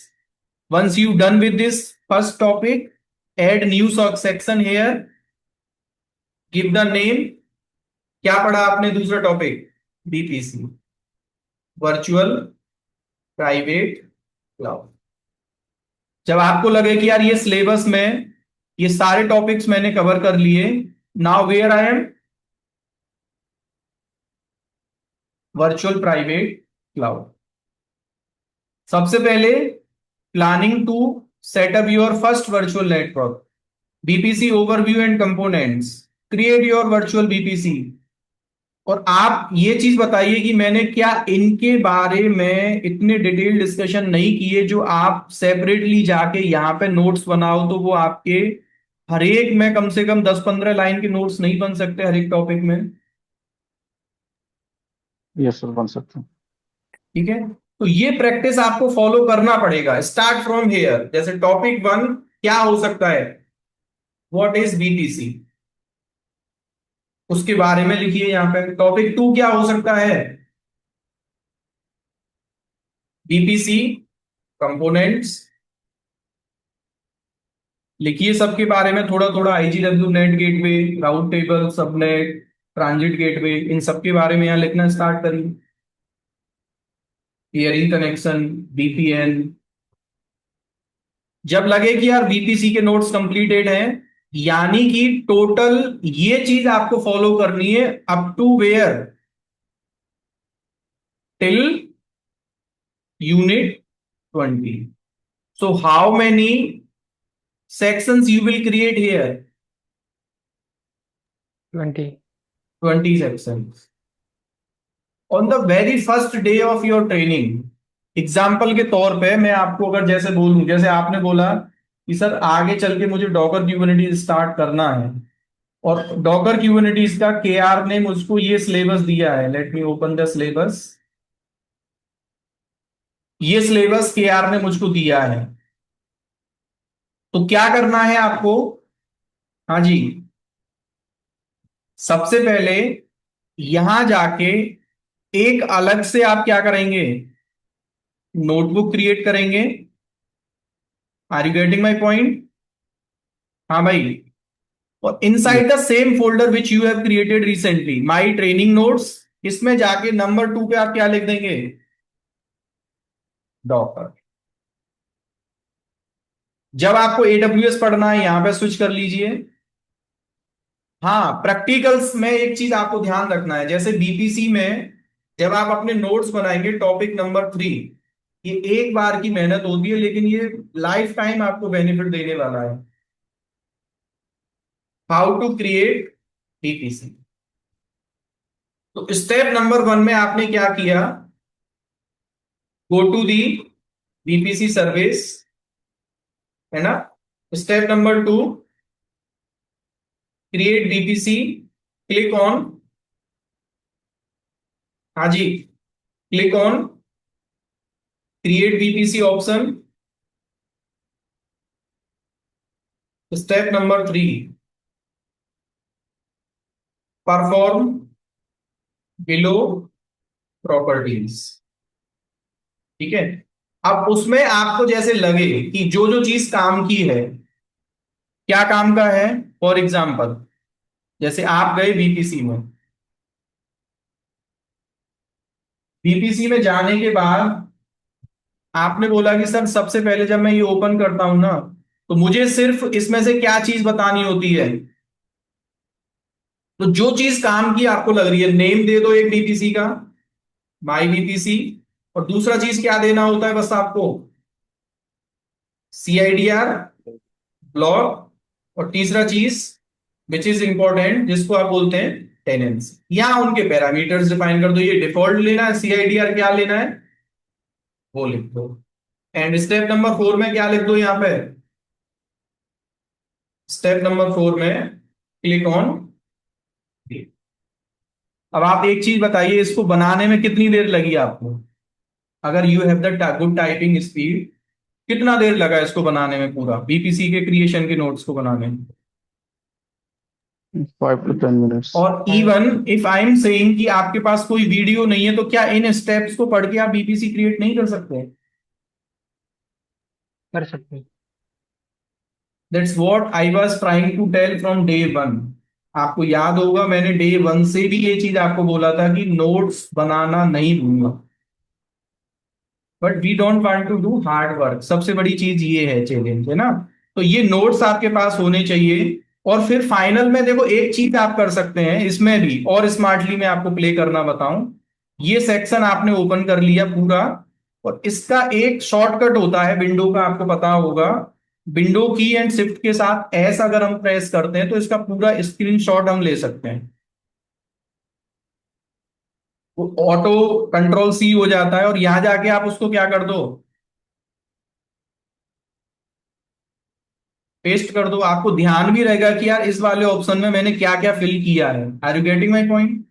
Once you done with this first topic, add new section here, give the name. क्या पढ़ा आपने दूसरा topic? VPC, virtual private cloud. जब आपको लगे कि यार ये सिलेबस में ये सारे टॉपिक्स मैंने कवर कर लिए, now where I am, virtual private cloud. सबसे पहले planning to setup your first virtual network, VPC overview and components, create your virtual VPC. और आप ये चीज बताइए कि मैंने क्या इनके बारे में इतने डिटेल डिस्कशन नहीं किए जो आप सेपरेटली जाके यहाँ पे नोट्स बनाओ तो वो आपके हर एक में कम से कम 10-15 लाइन के नोट्स नहीं बन सकते हर एक टॉपिक में? यस सर, बन सकते हैं। ठीक है, तो ये प्रैक्टिस आपको फॉलो करना पड़ेगा। स्टार्ट फ्रॉम हेयर, जैसे टॉपिक वन क्या हो सकता है, व्हाट इज बीपीसी, उसके बारे में लिखिए यहाँ पे। टॉपिक टू क्या हो सकता है, बीपीसी कंपोनेंट्स, लिखिए सबके बारे में थोड़ा थोड़ा, IGW NAT gateway, route table, subnet, transit gateway, इन सबके बारे में यहाँ लिखना स्टार्ट करिए। Peering connection, VPN. जब लगे कि यार बीपीसी के नोट्स कंप्लीटेड हैं, यानी कि टोटल ये चीज आपको फॉलो करनी है up to where, till unit 20। So how many sections you will create here? 20. 20 sections on the very first day of your training। Example के तौर पे मैं आपको अगर जैसे बोलूं, जैसे आपने बोला कि सर आगे चल के मुझे डॉकर क्यूबरनेटीज स्टार्ट करना है, और डॉकर क्यूबरनेटीज का केआर ने मुझको ये सिलेबस दिया है, let me open the syllabus. ये सिलेबस केआर ने मुझको दिया है, तो क्या करना है आपको? हाँ जी, सबसे पहले यहां जाके एक अलग से आप क्या करेंगे, नोटबुक क्रिएट करेंगे। Are you getting my point? हाँ भाई। और inside the yes. Same folder which you have created recently, my training notes, इसमें जाके नंबर 2 पे आप क्या लिख देंगे, डॉकर। जब आपको एडब्ल्यूएस पढ़ना है यहां पे स्विच कर लीजिए। हाँ, प्रैक्टिकल्स में एक चीज आपको ध्यान रखना है, जैसे बीपीसी में जब आप अपने नोट्स बनाएंगे टॉपिक नंबर 3, ये एक बार की मेहनत होती है लेकिन ये लाइफ टाइम आपको बेनिफिट देने वाला है। How to create VPC. तो स्टेप नंबर 1 में आपने क्या किया, go to the VPC service, है ना। Step number 2, create VPC, click on, हाँ जी, click on create VPC option. Step number 3, perform below properties. ठीक है, अब उसमें आपको जैसे लगे कि जो जो चीज काम की है, क्या काम का है, फॉर एग्जाम्पल जैसे आप गए बीपीसी में, बीपीसी में जाने के बाद आपने बोला कि सर सबसे पहले जब मैं ये ओपन करता हूं ना, तो मुझे सिर्फ इसमें से क्या चीज बतानी होती है, तो जो चीज काम की आपको लग रही है, नेम दे दो एक बीपीसी का, माई बीपीसी। और दूसरा चीज क्या देना होता है बस आपको, सीआईडीआर, ब्लॉक। और तीसरा चीज विच इज इंपॉर्टेंट जिसको आप बोलते हैं टेनेंसी। यहां उनके पैरामीटर्स डिफाइन कर दो, ये डिफॉल्ट लेना है, सीआईडीआर क्या लेना है वो लिख दो। एंड स्टेप नंबर 4 में क्या लिख दो यहां पे, स्टेप नंबर 4 में क्लिक ऑन। अब आप एक चीज बताइए, इसको बनाने में कितनी देर लगी आपको? अगर you have the good typing speed, कितना देर लगा इसको बनाने में, पूरा बीपीसी के क्रिएशन के नोट्स को बनाने में? 5 to 10 minutes. और even if I am saying कि आपके पास कोई वीडियो नहीं है, तो क्या इन स्टेप्स को पढ़ के आप बीपीसी क्रिएट नहीं कर सकते? कर सकते हैं। That's what I was trying to tell from day one. आपको याद होगा मैंने डे वन से भी ये चीज आपको बोला था कि नोट्स बनाना नहीं भूलना। But we don't want to do hard work, सबसे बड़ी चीज ये है, चैलेंज है ना। तो ये नोट्स आपके पास होने चाहिए। और फिर फाइनल में देखो एक चीज आप कर सकते हैं इसमें भी, और स्मार्टली मैं आपको प्ले करना बताऊं। ये सेक्शन आपने ओपन कर लिया पूरा, और इसका एक शॉर्टकट होता है विंडो का, आपको पता होगा। विंडो की एंड शिफ्ट के साथ एस अगर हम प्रेस करते हैं तो इसका पूरा स्क्रीनशॉट हम ले सकते हैं। वो ऑटो कंट्रोल सी हो जाता है, और यहां जाके आप उसको क्या कर दो, पेस्ट कर दो। आपको ध्यान भी रहेगा कि यार इस वाले ऑप्शन में मैंने क्या क्या फिल किया है। Are you getting my point?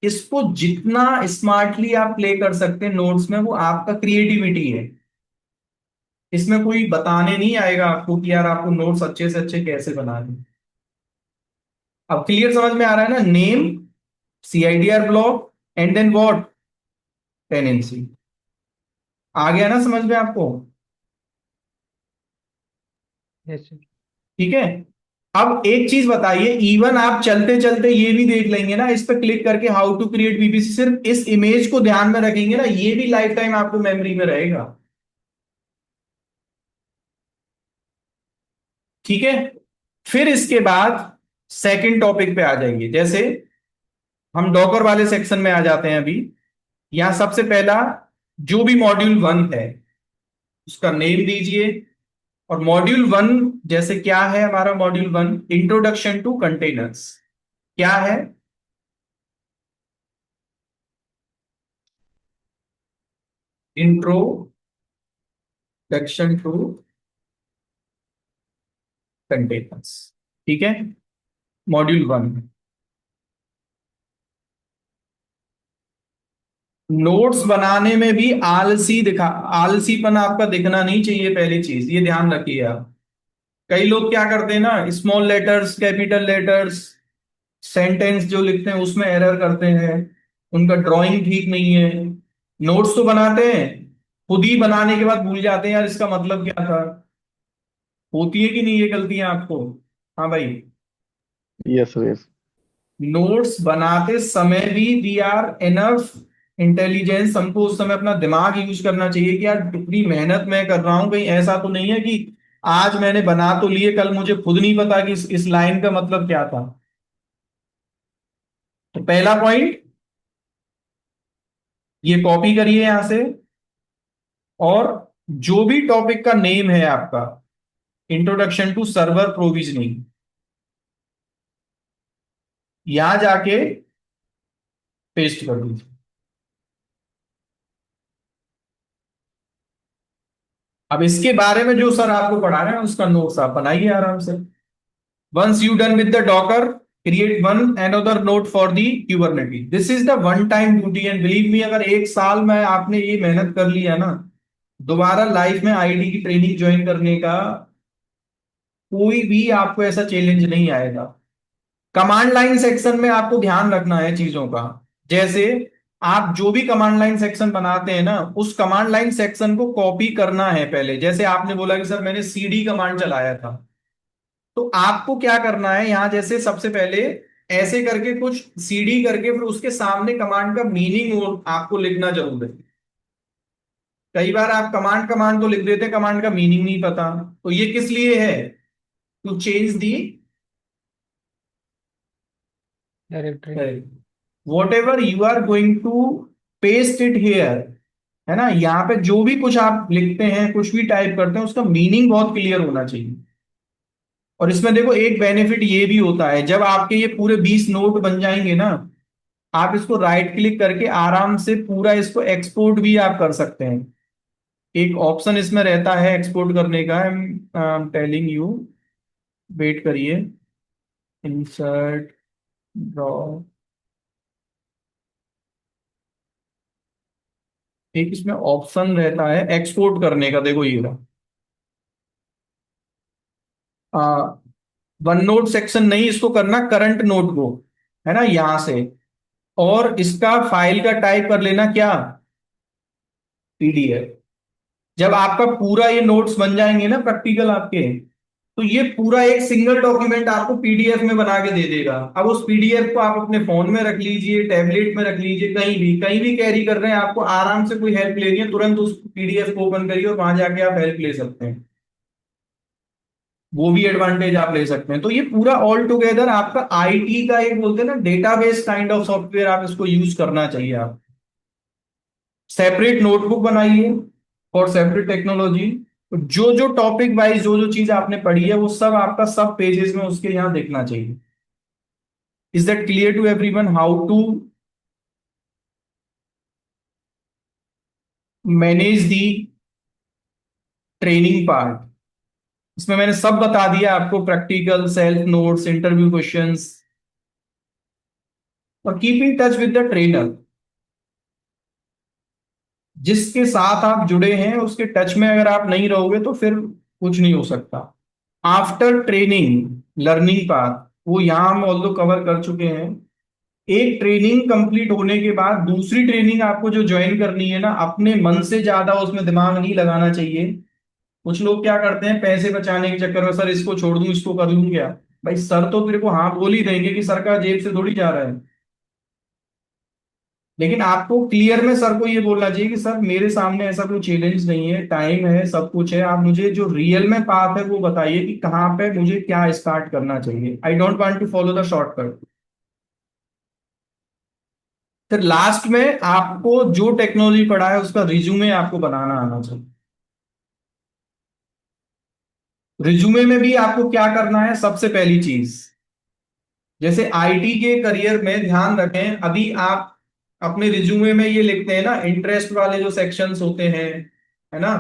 इसको जितना स्मार्टली आप प्ले कर सकते हैं नोट्स में, वो आपका क्रिएटिविटी है। इसमें कोई बताने नहीं आएगा आपको कि यार आपको नोट्स अच्छे से अच्छे कैसे बनाने। अब क्लियर समझ में आ रहा है ना? Name, CIDR block, and then what, tenancy. आ गया ना समझ में आपको? Yes sir. ठीक है। अब एक चीज बताइए, इवन आप चलते चलते ये भी देख लेंगे ना, इस पर क्लिक करके हाउ टू क्रिएट बीपीसी, सिर्फ इस इमेज को ध्यान में रखेंगे ना, ये भी लाइफ टाइम आपको मेमोरी में रहेगा। ठीक है। फिर इसके बाद सेकंड टॉपिक पे आ जाएंगे। जैसे हम डॉकर वाले सेक्शन में आ जाते हैं अभी। यहां सबसे पहला, जो भी मॉड्यूल वन है उसका नेम दीजिए। और मॉड्यूल वन, जैसे क्या है हमारा module one, introduction to containers. क्या है? Introduction to containers. ठीक है, मॉड्यूल वन। नोट्स बनाने में भी आलसीपन आपका दिखना नहीं चाहिए, पहली चीज ये ध्यान रखिए आप। कई लोग क्या करते हैं ना, small letters, capital letters, sentence जो लिखते हैं उसमें एरर करते हैं, उनका ड्राइंग ठीक नहीं है। नोट्स तो बनाते हैं, खुद ही बनाने के बाद भूल जाते हैं यार इसका मतलब क्या था। होती है कि नहीं ये गलतियां आपको? हाँ भाई। Yes, sir. Yes. नोट्स बनाते समय भी वी आर एनफ इंटेलिजेंस, हमको उस समय अपना दिमाग यूज करना चाहिए कि यार इतनी मेहनत मैं कर रहा हूं, कहीं ऐसा तो नहीं है कि आज मैंने बना तो लिए, कल मुझे खुद नहीं पता कि इस लाइन का मतलब क्या था। तो पहला पॉइंट, ये कॉपी करिए यहां से। और जो भी टॉपिक का नेम है आपका, इंट्रोडक्शन टू सर्वर प्रोविजनिंग, यहां जाके पेस्ट कर दीजिए। अब इसके बारे में जो सर आपको पढ़ा रहे हैं उसका नोट्स आप बनाइए आराम से। Once you done with the Docker, create one another node for the Kubernetes. This is the one time duty and believe me, अगर एक साल में आपने ये मेहनत कर लिया ना, दोबारा लाइफ में आईटी की ट्रेनिंग ज्वाइन करने का कोई भी आपको ऐसा चैलेंज नहीं आएगा। कमांड लाइन सेक्शन में आपको ध्यान रखना है चीजों का। जैसे आप जो भी कमांड लाइन सेक्शन बनाते हैं ना, उस कमांड लाइन सेक्शन को कॉपी करना है पहले। जैसे आपने बोला कि सर मैंने सीडी कमांड चलाया था, तो आपको क्या करना है यहां, जैसे सबसे पहले ऐसे करके कुछ सीडी करके फिर उसके सामने कमांड का मीनिंग आपको लिखना जरूर है। कई बार आप कमांड कमांड तो लिख देते हैं, कमांड का मीनिंग नहीं पता। तो ये किस लिए है? To change the directory. Whatever you are going to paste it here, है ना। यहाँ पे जो भी कुछ आप लिखते हैं, कुछ भी टाइप करते हैं, उसका मीनिंग बहुत क्लियर होना चाहिए। और इसमें देखो एक बेनिफिट ये भी होता है, जब आपके ये पूरे 20 नोट बन जाएंगे ना, आप इसको राइट क्लिक करके आराम से पूरा इसको एक्सपोर्ट भी आप कर सकते हैं। एक ऑप्शन इसमें रहता है एक्सपोर्ट करने का, I am telling you, wait करिए। इंसर्ट, ड्रॉ, एक इसमें ऑप्शन रहता है एक्सपोर्ट करने का, देखो ये रहा। वन नोट सेक्शन नहीं, इसको करना करंट नोट को, है ना, यहां से। और इसका फाइल का टाइप कर लेना क्या, पीडीएफ। जब आपका पूरा ये नोट्स बन जाएंगे ना प्रैक्टिकल आपके, तो ये पूरा एक सिंगल डॉक्यूमेंट आपको पीडीएफ में बना के दे देगा। अब उस पीडीएफ को आप अपने फोन में रख लीजिए, टैबलेट में रख लीजिए, कहीं भी कैरी कर रहे हैं, आपको आराम से कोई हेल्प लेनी है, तुरंत उस पीडीएफ को ओपन करिए और वहां जाके आप हेल्प ले सकते हैं। वो भी एडवांटेज आप ले सकते हैं। तो ये पूरा ऑल टुगेदर आपका आईटी का एक बोलते हैं ना डेटाबेस काइंड ऑफ सॉफ्टवेयर, आप इसको यूज करना चाहिए। आप सेपरेट नोटबुक बनाइए और सेपरेट टेक्नोलॉजी, जो जो टॉपिक वाइज जो जो चीज आपने पढ़ी है वो सब आपका सब पेजेस में उसके यहाँ देखना चाहिए। Is that clear to everyone how to manage the training part? इसमें मैंने सब बता दिया आपको, practical, self notes, interview questions. और keep in touch with the trainer, जिसके साथ आप जुड़े हैं उसके टच में अगर आप नहीं रहोगे तो फिर कुछ नहीं हो सकता। आफ्टर ट्रेनिंग लर्निंग पाथ, वो यहां हम ऑल्दो कवर कर चुके हैं। एक ट्रेनिंग कंप्लीट होने के बाद दूसरी ट्रेनिंग आपको जो ज्वाइन करनी है ना, अपने मन से ज्यादा उसमें दिमाग नहीं लगाना चाहिए। कुछ लोग क्या करते हैं, पैसे बचाने के चक्कर में, सर इसको छोड़ दूं इसको कर लूं क्या। भाई सर तो तेरे को हाँ बोल ही देंगे कि सर का जेब से थोड़ी जा रहा है, लेकिन आपको क्लियर में सर को ये बोलना चाहिए कि सर मेरे सामने ऐसा कोई चैलेंज नहीं है, टाइम है, सब कुछ है, आप मुझे जो रियल में पाथ है वो बताइए कि कहाँ पे मुझे क्या स्टार्ट करना चाहिए। I don't want to follow the shortcut. फिर लास्ट में आपको जो टेक्नोलॉजी पढ़ा है उसका रिज्यूमे आपको बनाना आना चाहिए। रिज्यूमे में भी आपको क्या करना है, सबसे पहली चीज, जैसे आईटी के करियर में ध्यान रखें, अभी आप अपने रिज्यूमे में ये लिखते हैं ना, इंटरेस्ट वाले जो सेक्शंस होते हैं, है ना,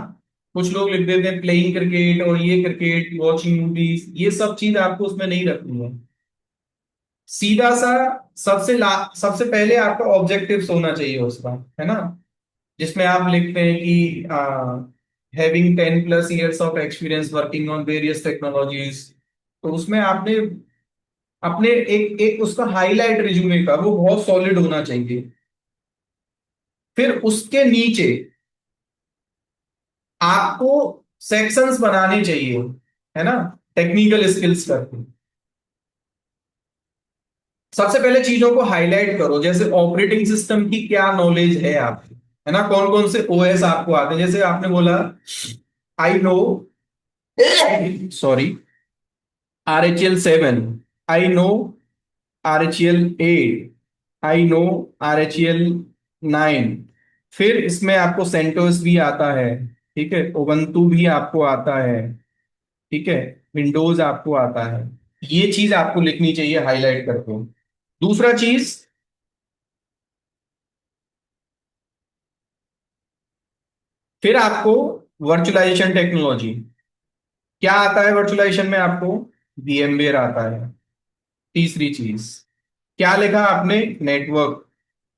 कुछ लोग लिख देते हैं प्लेइंग क्रिकेट और ये क्रिकेट, वॉचिंग मूवीज, ये सब चीज आपको उसमें नहीं रखनी है। सीधा सा सबसे पहले आपका ऑब्जेक्टिव्स होना चाहिए उसका, है ना, जिसमें आप लिखते हैं कि having 10+ years of experience working on various technologies. तो उसमें आपने अपने एक एक उसका हाईलाइट रिज्यूमे का वो बहुत सॉलिड होना चाहिए। फिर उसके नीचे आपको सेक्शंस बनाने चाहिए, है ना, टेक्निकल स्किल्स करके। सबसे पहले चीजों को हाईलाइट करो, जैसे ऑपरेटिंग सिस्टम की क्या नॉलेज है आपकी, है ना, कौन कौन से ओएस आपको आते हैं। जैसे आपने बोला I know, sorry, RHEL 7, I know RHEL 8, I know RHEL 9। फिर इसमें आपको सेंटोस भी आता है, ठीक है, उबंटू भी आपको आता है, ठीक है, विंडोज आपको आता है। ये चीज आपको लिखनी चाहिए हाईलाइट करके। दूसरा चीज, फिर आपको वर्चुअलाइजेशन टेक्नोलॉजी क्या आता है, वर्चुअलाइजेशन में आपको VMware आता है। तीसरी चीज क्या लिखा आपने, नेटवर्क।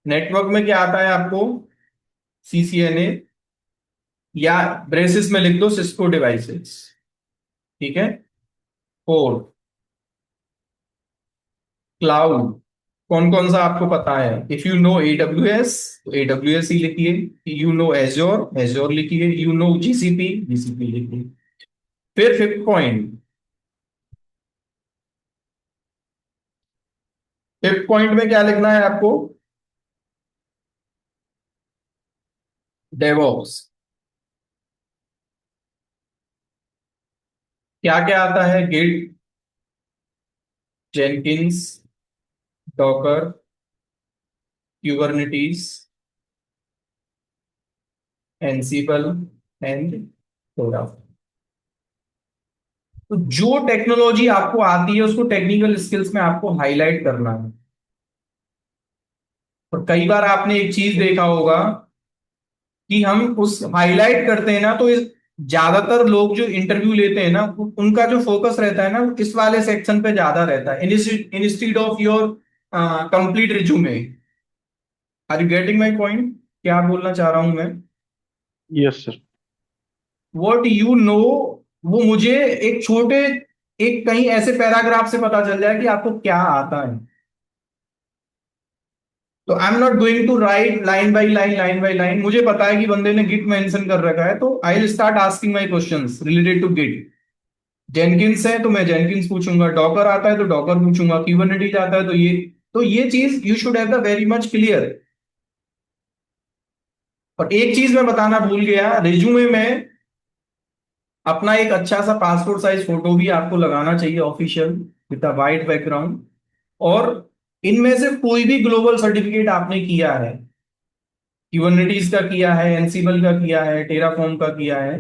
नेटवर्क में क्या आता है आपको, CCNA, या ब्रेसिस में लिख दो सिस्को डिवाइसेस, ठीक है। फोर्थ, क्लाउड, कौन कौन सा आपको पता है। इफ यू नो AWS तो AWS ही लिखिए, यू नो एज्योर एज्योर लिखिए, यू नो GCP GCP लिखिए। फिर फिफ्थ पॉइंट, फिफ्थ पॉइंट में क्या लिखना है आपको, डेवॉप्स। क्या क्या आता है, Git, Jenkins, Docker, Kubernetes, Ansible and थोड़ा। तो जो टेक्नोलॉजी आपको आती है उसको टेक्निकल स्किल्स में आपको हाईलाइट करना है। और कई बार आपने एक चीज देखा होगा कि हम उस हाईलाइट करते हैं ना, तो ज्यादातर लोग जो इंटरव्यू लेते हैं ना, उनका जो फोकस रहता है ना इस वाले सेक्शन पे ज्यादा रहता है, instead of your complete resume. Are you getting my point? क्या बोलना चाह रहा हूं मैं? Yes, sir. What you know, वो मुझे एक छोटे, एक कहीं ऐसे पैराग्राफ से पता चल जाए कि आपको क्या आता है। तो I am not going to write line by line, line by line. मुझे पता है कि बंदे ने गिट मेंशन कर रखा है, तो I will start asking my questions related to Git. Jenkins है तो मैं जेनकिंस पूछूंगा, डॉकर आता है तो डॉकर पूछूंगा, क्यूबरनेटीज आता है तो ये चीज you should have the very much clear. और एक चीज मैं बताना भूल गया, रिज्यूमे में अपना एक अच्छा सा पासपोर्ट साइज फोटो भी आपको लगाना चाहिए, official, with a white background. और इनमें से कोई भी ग्लोबल सर्टिफिकेट आपने किया है, क्यूबरनेटीज का किया है, एनसिबल का किया है, टेराफॉर्म का किया है,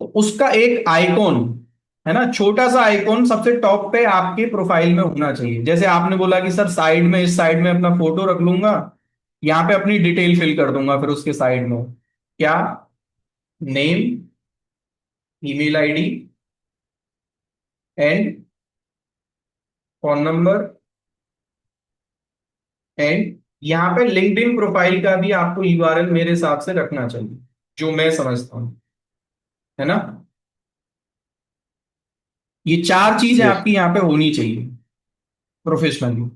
तो उसका एक आइकॉन, है ना, छोटा सा आइकॉन सबसे टॉप पे आपके प्रोफाइल में होना चाहिए। जैसे आपने बोला कि सर साइड में, इस साइड में अपना फोटो रख लूंगा, यहाँ पे अपनी डिटेल फिल कर दूंगा, फिर उसके साइड में क्या, name, email ID and phone number, and यहाँ पे लिंक्डइन प्रोफाइल का भी आपको यूआरएल मेरे हिसाब से रखना चाहिए, जो मैं समझता हूँ, है ना। ये चार चीजें Yes. आपकी यहाँ पे होनी चाहिए प्रोफेशनली।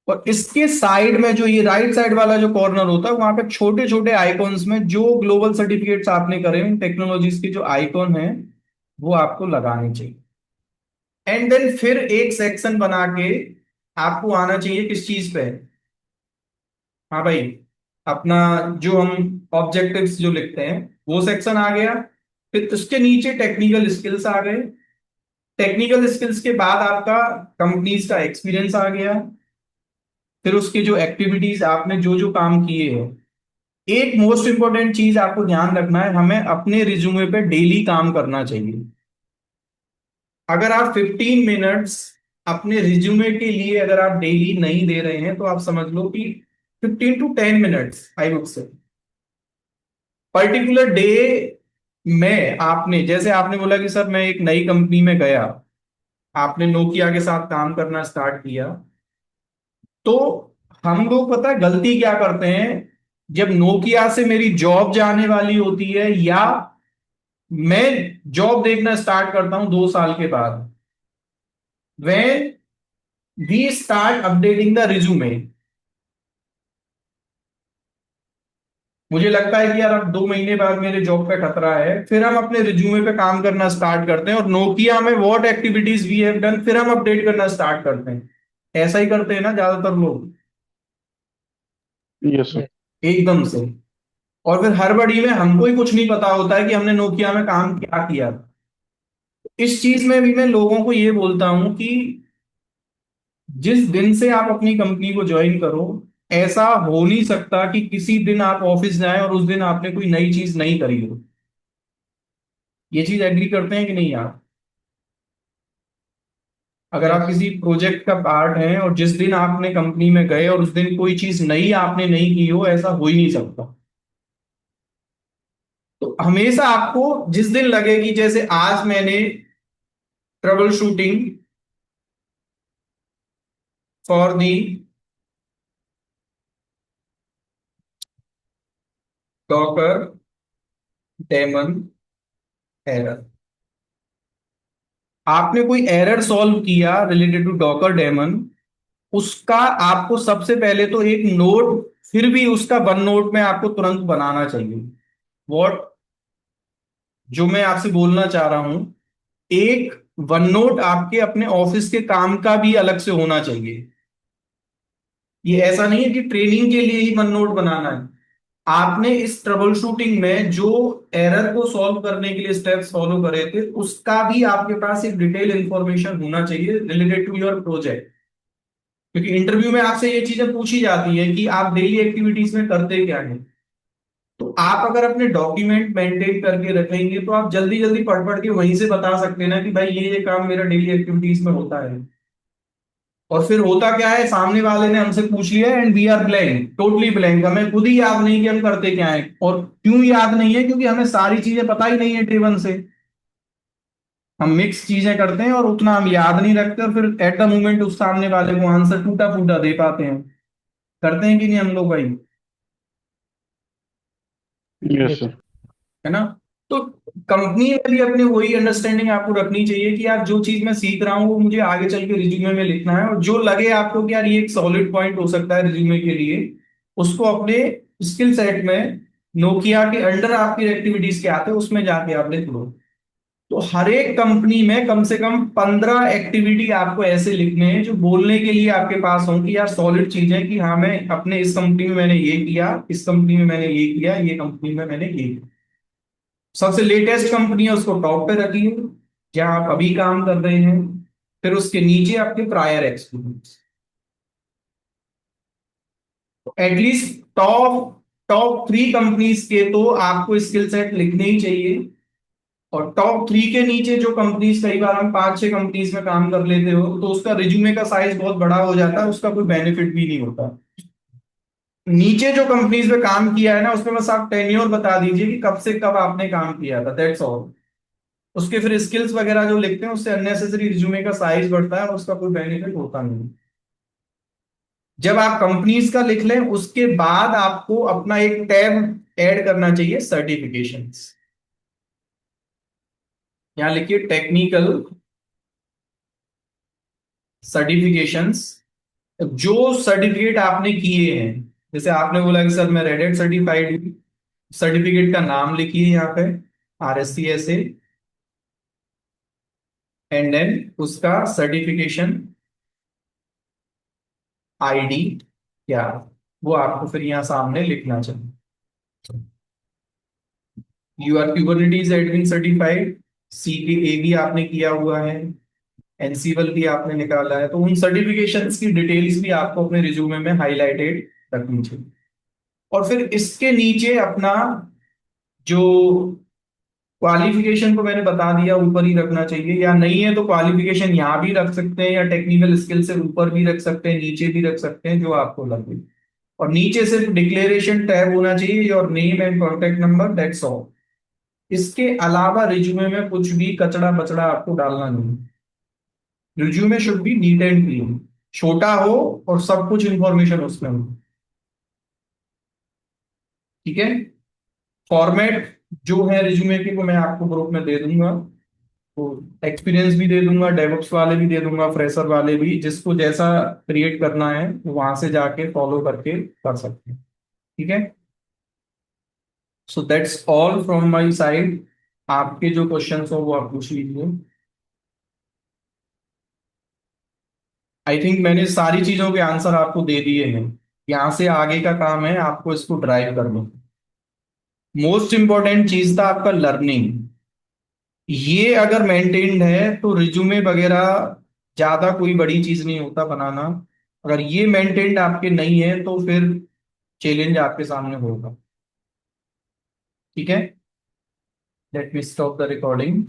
और इसके साइड में जो ये राइट साइड वाला जो कॉर्नर होता है, वहां पे छोटे छोटे आइकॉन्स में जो ग्लोबल सर्टिफिकेट्स आपने करे हैं, टेक्नोलॉजीज के जो आइकॉन है, वो आपको लगाने चाहिए। एंड देन फिर एक सेक्शन बना के आपको आना चाहिए किस चीज पे, हाँ भाई, अपना जो हम ऑब्जेक्टिव्स जो लिखते हैं वो सेक्शन आ गया। फिर उसके नीचे टेक्निकल स्किल्स आ गए। टेक्निकल स्किल्स के बाद आपका कंपनीज का एक्सपीरियंस आ गया। फिर उसके जो एक्टिविटीज आपने जो जो काम किए हैं। एक मोस्ट इंपॉर्टेंट चीज आपको ध्यान रखना है, हमें अपने रिज्यूमे पे डेली काम करना चाहिए। अगर आप 15 मिनट्स अपने रिज्यूमे के लिए अगर आप डेली नहीं दे रहे हैं, तो आप समझ लो कि 15 to 10 minutes I would say, particular day में आपने, जैसे आपने बोला कि सर मैं एक नई कंपनी में गया, आपने नोकिया के साथ काम करना स्टार्ट किया, तो हम लोग पता है गलती क्या करते हैं, जब नोकिया से मेरी जॉब जाने वाली होती है, या मैं जॉब देखना स्टार्ट करता हूं 2 साल के बाद, when we start updating the resume, मुझे लगता है कि यार अब 2 महीने बाद मेरे जॉब पे खतरा है, फिर हम अपने रिज्यूमे पे काम करना स्टार्ट करते हैं, और नोकिया में what activities we have done फिर हम अपडेट करना स्टार्ट करते हैं। ऐसा ही करते हैं ना ज्यादातर लोग, Yes, sir. Yes. एकदम से। और फिर हड़बड़ी में हमको ही कुछ नहीं पता होता है कि हमने नोकिया में काम क्या किया। इस चीज में भी मैं लोगों को ये बोलता हूं कि जिस दिन से आप अपनी कंपनी को ज्वाइन करो, ऐसा हो नहीं सकता कि किसी दिन आप ऑफिस जाएं और उस दिन आपने कोई नई चीज नहीं करी हो। ये चीज एग्री करते हैं कि नहीं आप? अगर आप Yes. किसी प्रोजेक्ट का पार्ट हैं और जिस दिन आपने कंपनी में गए और उस दिन कोई चीज नई आपने नहीं की हो, ऐसा हो ही नहीं सकता। तो हमेशा आपको जिस दिन लगे कि जैसे आज मैंने troubleshooting for the Docker daemon error, आपने कोई एरर सॉल्व किया रिलेटेड टू डॉकर डेमन, उसका आपको सबसे पहले तो एक नोट, फिर भी उसका वन नोट में आपको तुरंत बनाना चाहिए। व्हाट, जो मैं आपसे बोलना चाह रहा हूं, एक वन नोट आपके अपने ऑफिस के काम का भी अलग से होना चाहिए। ये ऐसा नहीं है कि ट्रेनिंग के लिए ही वन नोट बनाना है। आपने इस ट्रबल शूटिंग में जो एरर को सॉल्व करने के लिए स्टेप्स फॉलो करे थे, उसका भी आपके पास एक डिटेल इंफॉर्मेशन होना चाहिए रिलेटेड टू योर प्रोजेक्ट। क्योंकि इंटरव्यू में आपसे ये चीजें पूछी जाती है कि आप डेली एक्टिविटीज में करते क्या है। तो आप अगर अपने डॉक्यूमेंट मेंटेन करके रखेंगे, तो आप जल्दी जल्दी पढ़ पढ़ के वहीं से बता सकते हैं ना कि भाई ये काम मेरा डेली एक्टिविटीज में होता है। और फिर होता क्या है, सामने वाले ने हमसे पूछ लिया and we are blank, totally blank, हमें खुद ही याद नहीं कि हम करते क्या है। और क्यों याद नहीं है? क्योंकि हमें सारी चीजें पता ही नहीं है ड्रिवन से। हम मिक्स चीजें करते हैं और उतना हम याद नहीं रखते, और फिर एट द मोमेंट उस सामने वाले को आंसर टूटा फूटा दे पाते हैं। करते हैं कि नहीं हम लोग भाई? Yes yes, sir. sir. है ना। तो कंपनी में भी अपने वही अंडरस्टैंडिंग आपको रखनी चाहिए कि यार जो चीज मैं सीख रहा हूँ वो मुझे आगे चल के रिज्यूमे में लिखना है, और जो लगे आपको कि यार ये एक सॉलिड पॉइंट हो सकता है रिज्यूमे के लिए, उसको अपने स्किल सेट में, नोकिया के अंडर आपकी एक्टिविटीज के आते हैं उसमें जाके आप लिख लो। तो हर एक कंपनी में कम से कम 15 एक्टिविटी आपको ऐसे लिखने हैं जो बोलने के लिए आपके पास हो कि यार सॉलिड चीज है कि हाँ मैं अपने इस कंपनी में मैंने ये किया, इस कंपनी में मैंने ये किया, ये कंपनी में मैंने ये किया। सबसे लेटेस्ट कंपनी है उसको टॉप पे रखिए जहां आप अभी काम कर रहे हैं, फिर उसके नीचे आपके prior experience, at least top top 3 companies के तो आपको स्किल सेट लिखने ही चाहिए। और टॉप 3 के नीचे जो कंपनीज, कई बार हम 5-6 कंपनीज में काम कर लेते हो तो उसका रिज्यूमे का साइज बहुत बड़ा हो जाता है, उसका कोई बेनिफिट भी नहीं होता। नीचे जो कंपनीज में काम किया है ना उसमें बस आप टेन्योर बता दीजिए कि कब से कब आपने काम किया था, दैट्स ऑल। उसके फिर स्किल्स वगैरह जो लिखते हैं उससे अननेसेसरी रिज्यूमे का साइज बढ़ता है और उसका कोई बेनिफिट होता नहीं। जब आप कंपनीज का लिख लें उसके बाद आपको अपना एक टैब ऐड करना चाहिए, सर्टिफिकेशंस। यहां लिखिए टेक्निकल सर्टिफिकेशंस। जो सर्टिफिकेट आपने किए हैं, जैसे आपने बोला कि सर मैं रेडेट सर्टिफाइड, सर्टिफिकेट का नाम लिखिए यहाँ पे, RSCSA, एंड देन उसका सर्टिफिकेशन ID क्या, वो आपको फिर यहाँ सामने लिखना चाहिए। You are Kubernetes admin certified, CKA भी आपने किया हुआ है, एनसीवल भी आपने निकाला है, तो उन सर्टिफिकेशंस की डिटेल्स भी आपको अपने रिज्यूमे में हाईलाइटेड रखनी चाहिए। और फिर इसके नीचे अपना जो क्वालिफिकेशन को मैंने बता दिया ऊपर ही रखना चाहिए, या नहीं है तो क्वालिफिकेशन यहाँ भी रख सकते हैं या टेक्निकल स्किल से ऊपर भी रख सकते हैं, नीचे भी रख सकते हैं, जो आपको लगे। और नीचे सिर्फ डिक्लेरेशन टैब होना चाहिए, your name and contact number, that's all. इसके अलावा रिज्यूमे में कुछ भी कचड़ा बचड़ा आपको डालना नहीं। Resume should be neat and clean, छोटा हो और सब कुछ इंफॉर्मेशन उसमें हो। ठीक है। फॉर्मेट जो है रिज्यूमे की वो मैं आपको ग्रुप में दे दूंगा, तो एक्सपीरियंस भी दे दूंगा, डेवऑप्स वाले भी दे दूंगा, फ्रेशर वाले भी, जिसको जैसा क्रिएट करना है वो वहां से जाके फॉलो करके कर सकते हैं। ठीक है। So that's all from my side. आपके जो क्वेश्चंस हो वो आप पूछ लीजिए। आई थिंक मैंने सारी चीजों के आंसर आपको दे दिए हैं। यहां से आगे का काम है आपको इसको ड्राइव करना। मोस्ट इंपॉर्टेंट चीज था आपका लर्निंग। ये अगर मेंटेन्ड है तो रिज्यूमे वगैरह ज्यादा कोई बड़ी चीज नहीं होता बनाना। अगर ये मेंटेन्ड आपके नहीं है तो फिर चैलेंज आपके सामने होगा। ठीक है। Let me stop the recording.